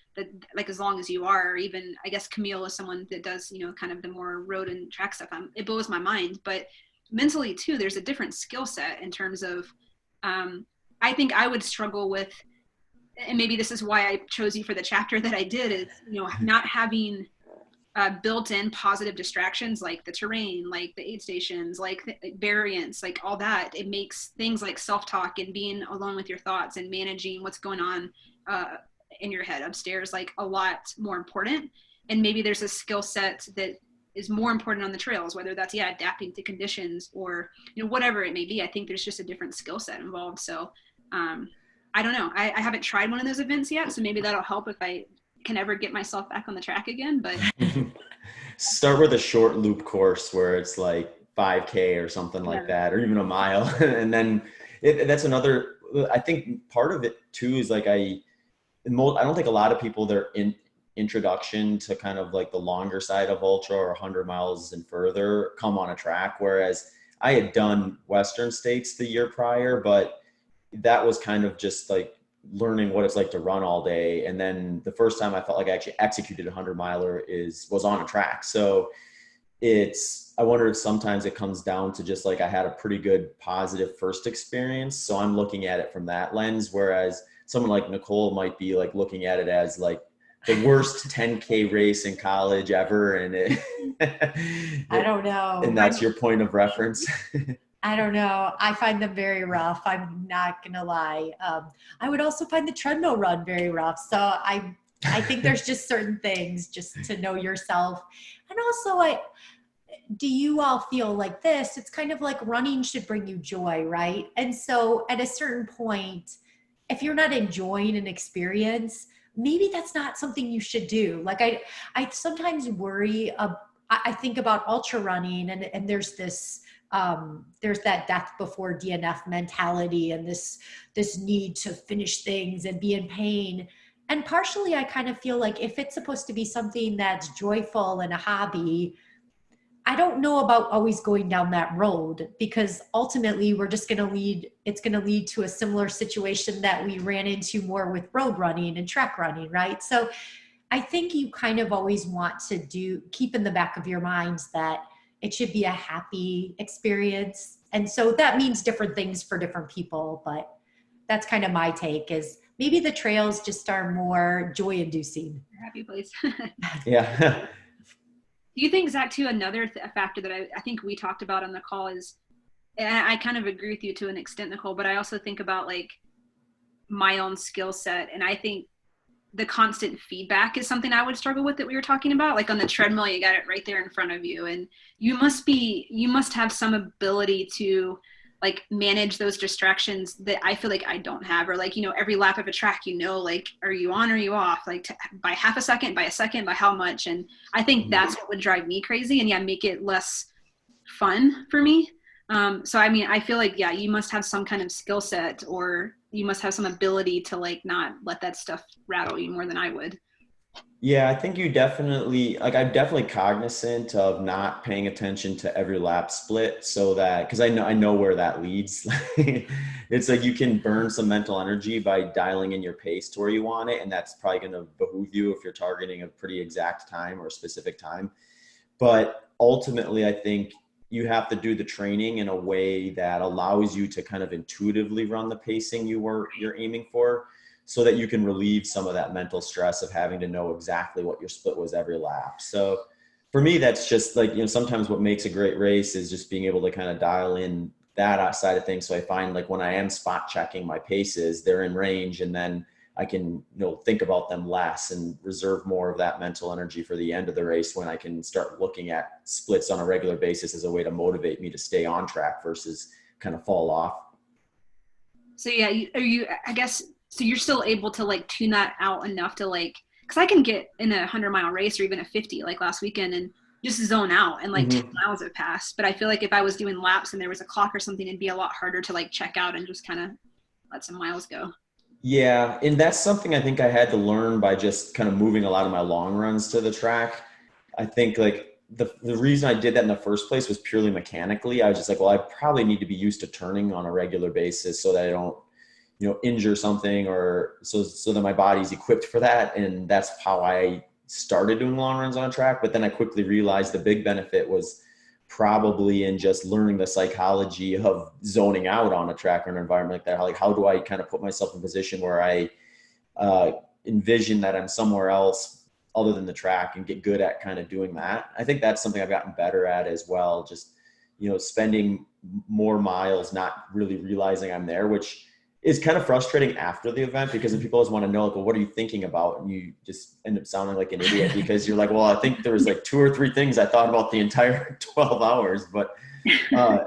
like as long as you are, or even I guess Camille is someone that does, kind of the more road and track stuff. It blows my mind, but mentally too, there's a different skill set in terms of, I think I would struggle with, and maybe this is why I chose you for the chapter that I did, is, not having built-in positive distractions like the terrain, like the aid stations, like the variance, like all that. It makes things like self-talk and being alone with your thoughts and managing what's going on in your head upstairs, like a lot more important. And maybe there's a skill set that is more important on the trails, whether that's adapting to conditions or whatever it may be. I think there's just a different skill set involved. So I don't know. I haven't tried one of those events yet, so maybe that'll help if I can ever get myself back on the track again. But start with a short loop course where it's like 5K or something like that, or even a mile, and then that's another. I think part of it too is like I don't think a lot of people they're introduction to kind of like the longer side of ultra or 100 miles and further come on a track. Whereas I had done Western States the year prior, but that was kind of just like learning what it's like to run all day. And then the first time I felt like I actually executed a 100 miler was on a track. So I wonder if sometimes it comes down to just like I had a pretty good positive first experience. So I'm looking at it from that lens, whereas someone like Nicole might be like looking at it as like the worst 10K race in college ever. And I don't know. And that's your point of reference. I don't know. I find them very rough. I'm not going to lie. I would also find the treadmill run very rough. So I think there's just certain things just to know yourself. And also, do you all feel like this? It's kind of like running should bring you joy, right? And so at a certain point, if you're not enjoying an experience, maybe that's not something you should do. Like I sometimes worry. I think about ultra running, and there's this. There's that death before DNF mentality and this need to finish things and be in pain. And partially, I kind of feel like if it's supposed to be something that's joyful and a hobby, I don't know about always going down that road, because ultimately it's going to lead to a similar situation that we ran into more with road running and track running, right? So I think you kind of always want to keep in the back of your minds that it should be a happy experience. And so that means different things for different people, but that's kind of my take, is maybe the trails just are more joy inducing. Happy place. Yeah. Do you think, Zach, too, another factor that I think we talked about on the call is, and I kind of agree with you to an extent, Nicole, but I also think about like my own skill set. And I think the constant feedback is something I would struggle with that we were talking about. Like on the treadmill, you got it right there in front of you. And you must have some ability to like manage those distractions that I feel like I don't have, or like, every lap of a track, like, are you on or are you off? Like by half a second, by a second, by how much? And I think that's what would drive me crazy and make it less fun for me. So, I mean, I feel like, you must have some kind of skill set, or you must have some ability to like not let that stuff rattle you more than I would. Yeah, I think I'm definitely cognizant of not paying attention to every lap split, so that, because I know where that leads. It's like you can burn some mental energy by dialing in your pace to where you want it. And that's probably going to behoove you if you're targeting a pretty exact time or a specific time. But ultimately, I think you have to do the training in a way that allows you to kind of intuitively run the pacing you're aiming for, so that you can relieve some of that mental stress of having to know exactly what your split was every lap. So for me, that's just like, sometimes what makes a great race is just being able to kind of dial in that side of things. So I find like when I am spot checking my paces, they're in range, and then I can, think about them less and reserve more of that mental energy for the end of the race, when I can start looking at splits on a regular basis as a way to motivate me to stay on track versus kind of fall off. So so you're still able to like tune that out enough to like, cause I can get in a 100-mile race or even a 50 like last weekend and just zone out and like 10 miles have passed. But I feel like if I was doing laps and there was a clock or something, it'd be a lot harder to like check out and just kind of let some miles go. Yeah. And that's something I think I had to learn by just kind of moving a lot of my long runs to the track. I think like the reason I did that in the first place was purely mechanically. I was just like, well, I probably need to be used to turning on a regular basis so that I don't, injure something, or so that my body's equipped for that. And that's how I started doing long runs on a track. But then I quickly realized the big benefit was probably in just learning the psychology of zoning out on a track or an environment like that. Like, how do I kind of put myself in a position where I envision that I'm somewhere else other than the track, and get good at kind of doing that. I think that's something I've gotten better at as well. Just, spending more miles, not really realizing I'm there, which is kind of frustrating after the event, because then people always want to know, like, well, what are you thinking about? And you just end up sounding like an idiot because you're like, well, I think there was like 2 or 3 things I thought about the entire 12 hours, but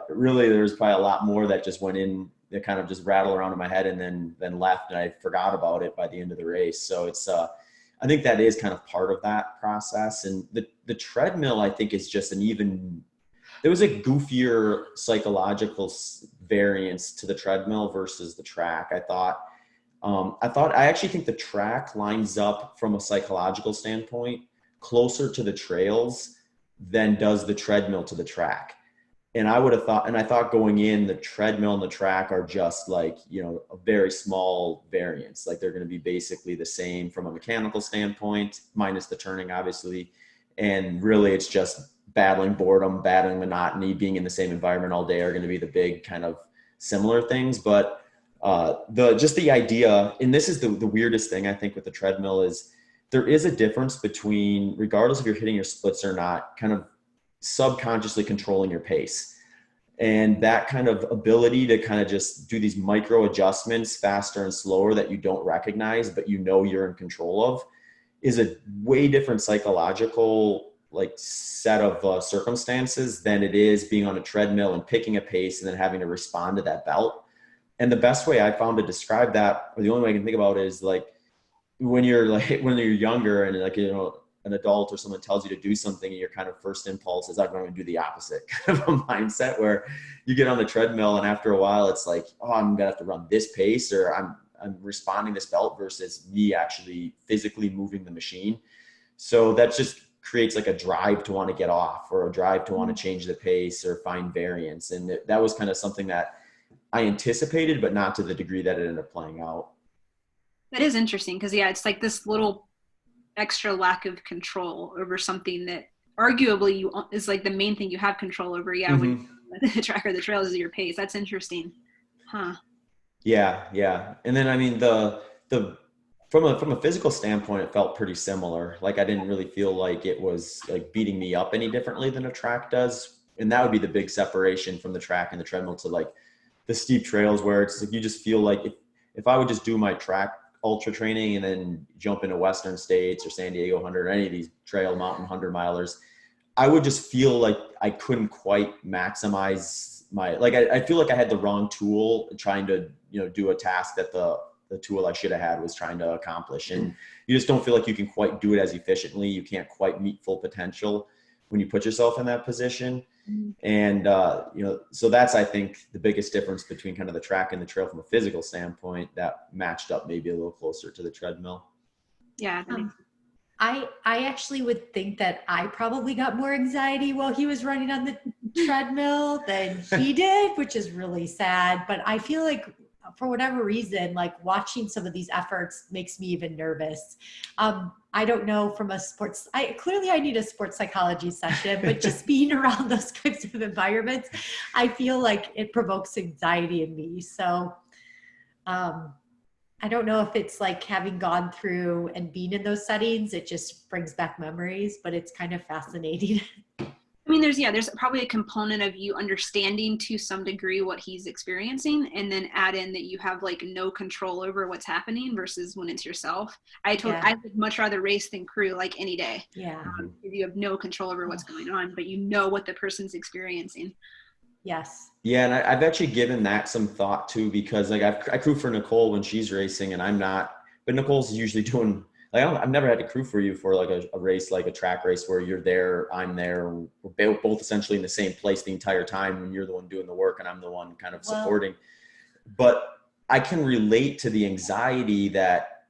really there's probably a lot more that just went in, that kind of just rattled around in my head and then left, and I forgot about it by the end of the race. So it's, I think that is kind of part of that process. And the treadmill, I think, is just there was a goofier psychological variance to the treadmill versus the track. I thought I actually think the track lines up from a psychological standpoint closer to the trails than does the treadmill to the track. And I thought going in, the treadmill and the track are just like, a very small variance. Like they're going to be basically the same from a mechanical standpoint, minus the turning, obviously. And really it's just battling boredom, battling monotony, being in the same environment all day are going to be the big kind of similar things. But the idea, and this is the weirdest thing I think with the treadmill, is there is a difference between, regardless if you're hitting your splits or not, kind of subconsciously controlling your pace. And that kind of ability to kind of just do these micro adjustments faster and slower that you don't recognize, but you're in control of, is a way different psychological set of circumstances than it is being on a treadmill and picking a pace and then having to respond to that belt. And the best way I found to describe that, or the only way I can think about it, is when you're younger and an adult or someone tells you to do something and your kind of first impulse is, I'm going to do the opposite kind of a mindset, where you get on the treadmill and after a while it's like, oh, I'm going to have to run this pace, or I'm responding this belt, versus me actually physically moving the machine. So that just creates like a drive to want to get off, or a drive to want to change the pace or find variance. And that was kind of something that I anticipated, but not to the degree that it ended up playing out. That is interesting, because it's like this little extra lack of control over something that arguably is like the main thing you have control over. Yeah. Mm-hmm. When the track or the trails is your pace. That's interesting. Huh. Yeah. And then, I mean, from a physical standpoint, it felt pretty similar. Like I didn't really feel like it was like beating me up any differently than a track does. And that would be the big separation from the track and the treadmill to like the steep trails, where it's like, you just feel like if I would just do my track ultra training and then jump into Western States or San Diego 100 or any of these trail mountain 100 milers, I would just feel like I couldn't quite maximize I feel like I had the wrong tool trying to, do a task that the tool I should have had was trying to accomplish. And you just don't feel like you can quite do it as efficiently. You can't quite meet full potential when you put yourself in that position. And, so that's, I think, the biggest difference between kind of the track and the trail from a physical standpoint, that matched up maybe a little closer to the treadmill. Yeah. I actually would think that I probably got more anxiety while he was running on the treadmill than he did, which is really sad. But I feel like for whatever reason, like watching some of these efforts makes me even nervous. I don't know from a sports, I need a sports psychology session, but just being around those kinds of environments, I feel like it provokes anxiety in me. So, I don't know if it's like having gone through and being in those settings, it just brings back memories, but it's kind of fascinating. I mean, there's probably a component of you understanding to some degree what he's experiencing, and then add in that you have like no control over what's happening versus when it's yourself. I would much rather race than crew, like any day. Yeah. You have no control over what's going on, but you know what the person's experiencing. Yes. Yeah. And I've actually given that some thought too, because like I crew for Nicole when she's racing and I'm not, but Nicole's usually doing, like, I've never had to crew for you for like a race, like a track race where you're there, I'm there, we're both essentially in the same place the entire time when you're the one doing the work and I'm the one kind of supporting. But I can relate to the anxiety that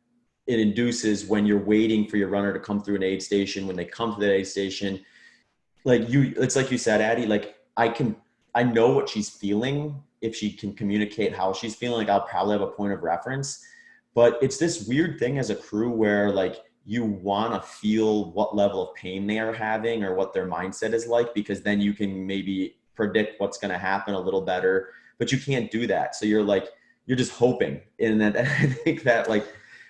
it induces when you're waiting for your runner to come through an aid station. When they come to the aid station, it's like you said, Addie, like I know what she's feeling. If she can communicate how she's feeling, like I'll probably have a point of reference. But it's this weird thing as a crew where like you want to feel what level of pain they are having or what their mindset is like, because then you can maybe predict what's going to happen a little better, but you can't do that. So you're just hoping. And that I think that like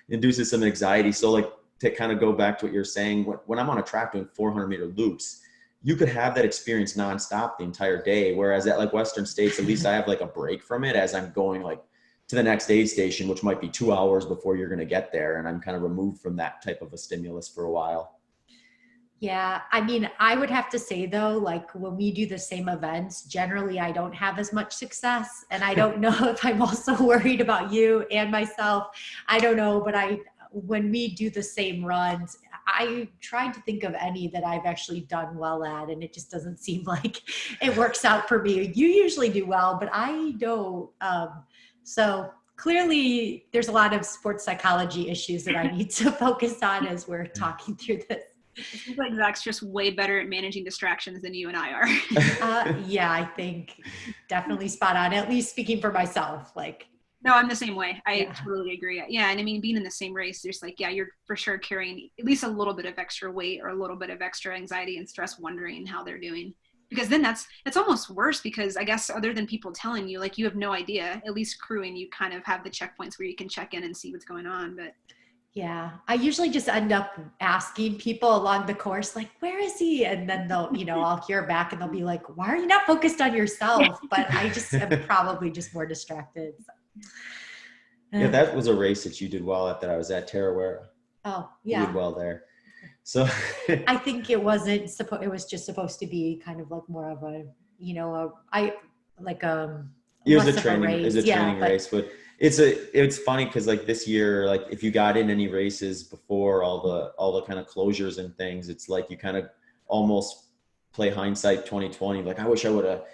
induces some anxiety. So like to kind of go back to what you're saying, when I'm on a track doing 400-meter loops, you could have that experience nonstop the entire day. Whereas at like Western States, at least I have like a break from it as I'm going like to the next aid station, which might be 2 hours before you're going to get there. And I'm kind of removed from that type of a stimulus for a while. Yeah. I mean, I would have to say though, like when we do the same events, generally I don't have as much success. And I don't know if I'm also worried about you and myself. I don't know, but when we do the same runs, I tried to think of any that I've actually done well at, and it just doesn't seem like it works out for me. You usually do well, but I don't. So clearly there's a lot of sports psychology issues that I need to focus on as we're talking through this. It seems like Zach's just way better at managing distractions than you and I are. Yeah, I think definitely spot on, at least speaking for myself. Like, no, I'm the same way. I Yeah. totally agree. Yeah. And I mean, being in the same race, there's like, yeah, you're for sure carrying at least a little bit of extra weight or a little bit of extra anxiety and stress, wondering how they're doing. Because then it's almost worse, because I guess other than people telling you, like, you have no idea. At least crewing, you kind of have the checkpoints where you can check in and see what's going on. But yeah, I usually just end up asking people along the course, like, where is he? And then they'll, I'll hear back and they'll be like, why are you not focused on yourself? But I just am probably just more distracted. So. Yeah, that was a race that you did well at, that I was at, Tarawera. Oh, You yeah. did well there. So I think it wasn't it was just supposed to be kind of like more of a, it was a training race, but it's funny because like this year, like if you got in any races before all the kind of closures and things, it's like you kind of almost play hindsight 2020. Like, I wish I would have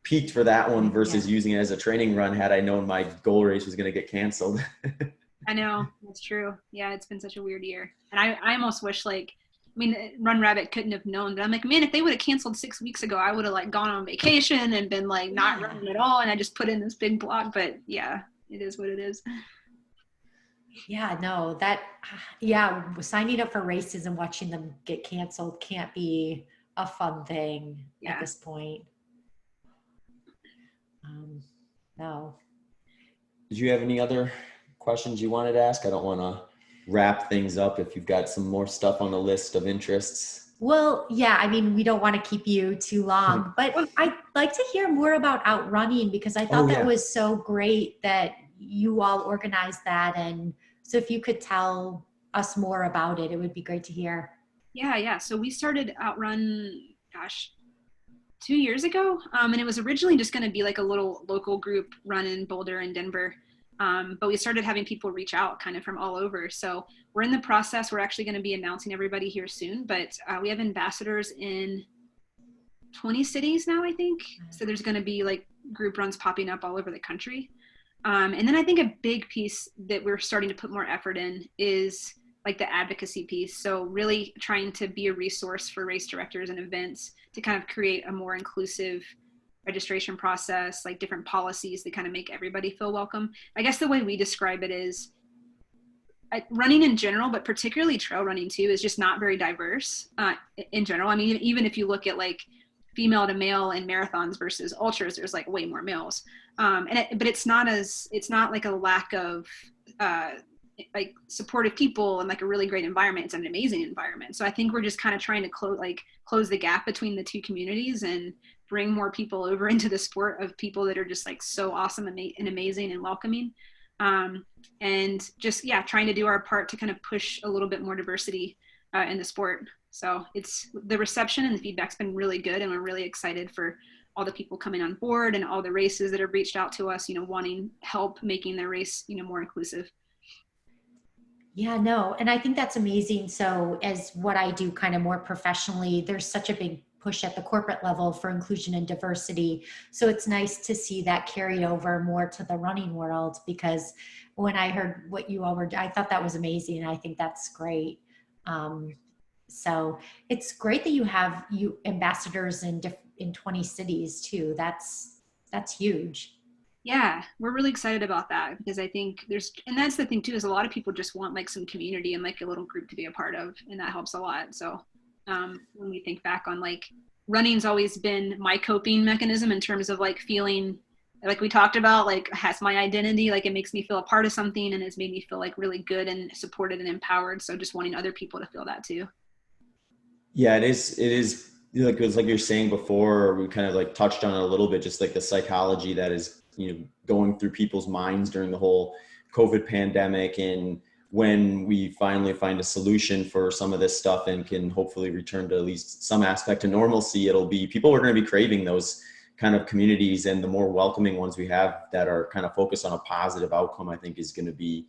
peaked for that one versus using it as a training run had I known my goal race was going to get canceled. I know, that's true. Yeah, it's been such a weird year. And I almost wish, like, I mean, Run Rabbit couldn't have known, but I'm like, man, if they would have canceled 6 weeks ago, I would have like gone on vacation and been like not running at all. And I just put in this big blog, but yeah, it is what it is. Yeah, no, signing up for races and watching them get canceled can't be a fun thing at this point. No. Did you have any other questions you wanted to ask? I don't want to wrap things up if you've got some more stuff on the list of interests. Well, yeah, I mean, we don't want to keep you too long, but I'd like to hear more about outrunning, because I thought that was so great that you all organized that. And so if you could tell us more about it, it would be great to hear. Yeah. So we started Outrun, 2 years ago. And it was originally just going to be like a little local group run in Boulder and Denver. But we started having people reach out kind of from all over. So we're in the process. We're actually going to be announcing everybody here soon, but we have ambassadors in 20 cities now, I think. So there's going to be like group runs popping up all over the country. And then I think a big piece that we're starting to put more effort in is like the advocacy piece. So really trying to be a resource for race directors and events to kind of create a more inclusive registration process, like different policies that kind of make everybody feel welcome. I guess the way we describe it is running in general, but particularly trail running too, is just not very diverse in general. I mean, even if you look at like female to male in marathons versus ultras, there's like way more males. But it's not like a lack of like supportive people and like a really great environment. It's an amazing environment. So I think we're just kind of trying to close the gap between the two communities and bring more people over into the sport of people that are just like so awesome and amazing and welcoming. And just, trying to do our part to kind of push a little bit more diversity in the sport. So it's the reception and the feedback's been really good. And we're really excited for all the people coming on board and all the races that have reached out to us, wanting help making their race, more inclusive. Yeah, no. And I think that's amazing. So as what I do kind of more professionally, there's such a big push at the corporate level for inclusion and diversity. So it's nice to see that carry over more to the running world, because when I heard what you all were, I thought that was amazing. I think that's great. So it's great that you have ambassadors in 20 cities too. That's huge. Yeah, we're really excited about that, because I think and that's the thing too, is a lot of people just want like some community and like a little group to be a part of, and that helps a lot. So when we think back on like running's always been my coping mechanism in terms of like feeling like we talked about, like has my identity, like it makes me feel a part of something and it's made me feel like really good and supported and empowered. So just wanting other people to feel that too. Yeah, it is like, it's like you're saying before, we kind of like touched on it a little bit, just like the psychology that is, going through people's minds during the whole COVID pandemic. And when we finally find a solution for some of this stuff and can hopefully return to at least some aspect of normalcy, it'll be, people are going to be craving those kind of communities, and the more welcoming ones we have that are kind of focused on a positive outcome, I think could be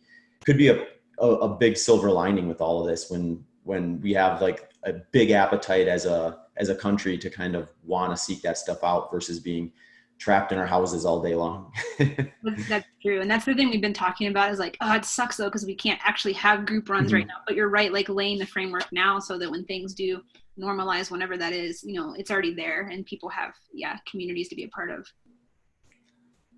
a big silver lining with all of this, when we have like a big appetite as a country to kind of want to seek that stuff out versus being trapped in our houses all day long. That's true. And that's the thing we've been talking about is like, oh, it sucks though, because we can't actually have group runs right now. But you're right, like laying the framework now so that when things do normalize, whenever that is, it's already there and people have, communities to be a part of.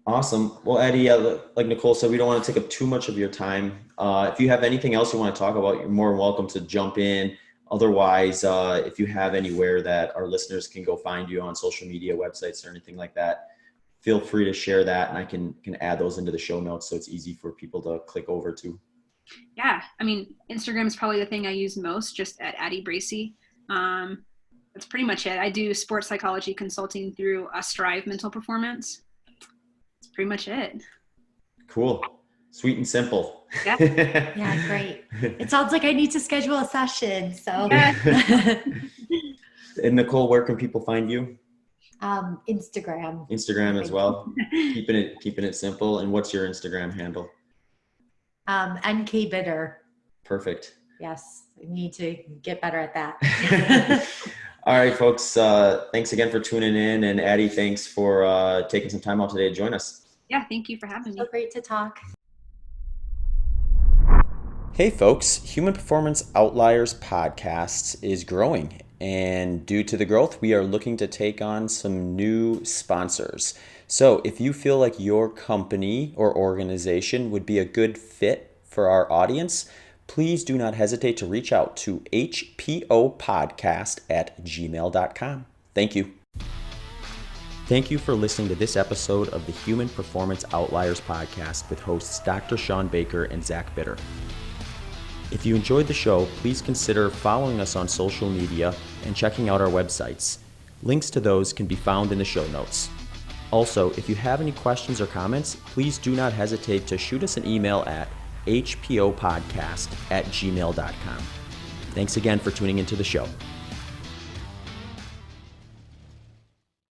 Awesome. Well, Addie, like Nicole said, we don't want to take up too much of your time. If you have anything else you want to talk about, you're more than welcome to jump in. Otherwise, if you have anywhere that our listeners can go find you on social media, websites, or anything like that, feel free to share that, and I can add those into the show notes so it's easy for people to click over to. Yeah, I mean, Instagram is probably the thing I use most, just at Addie Bracy. That's pretty much it. I do sports psychology consulting through Strive Mental Performance. That's pretty much it. Cool. Sweet and simple. Yeah. Yeah, great. It sounds like I need to schedule a session. So. Yeah. And Nicole, where can people find you? Instagram as well. keeping it simple. And what's your Instagram handle? NK Bitter. Perfect. Yes, I need to get better at that. All right, folks. Thanks again for tuning in, and Addie, thanks for taking some time out today to join us. Yeah, thank you for having me. So great to talk. Hey folks, Human Performance Outliers podcast is growing, and due to the growth, we are looking to take on some new sponsors. So if you feel like your company or organization would be a good fit for our audience, please do not hesitate to reach out to hpopodcast@gmail.com. Thank you. Thank you for listening to this episode of the Human Performance Outliers podcast with hosts Dr. Sean Baker and Zach Bitter. If you enjoyed the show, please consider following us on social media and checking out our websites. Links to those can be found in the show notes. Also, if you have any questions or comments, please do not hesitate to shoot us an email at hpopodcast@gmail.com. Thanks again for tuning into the show.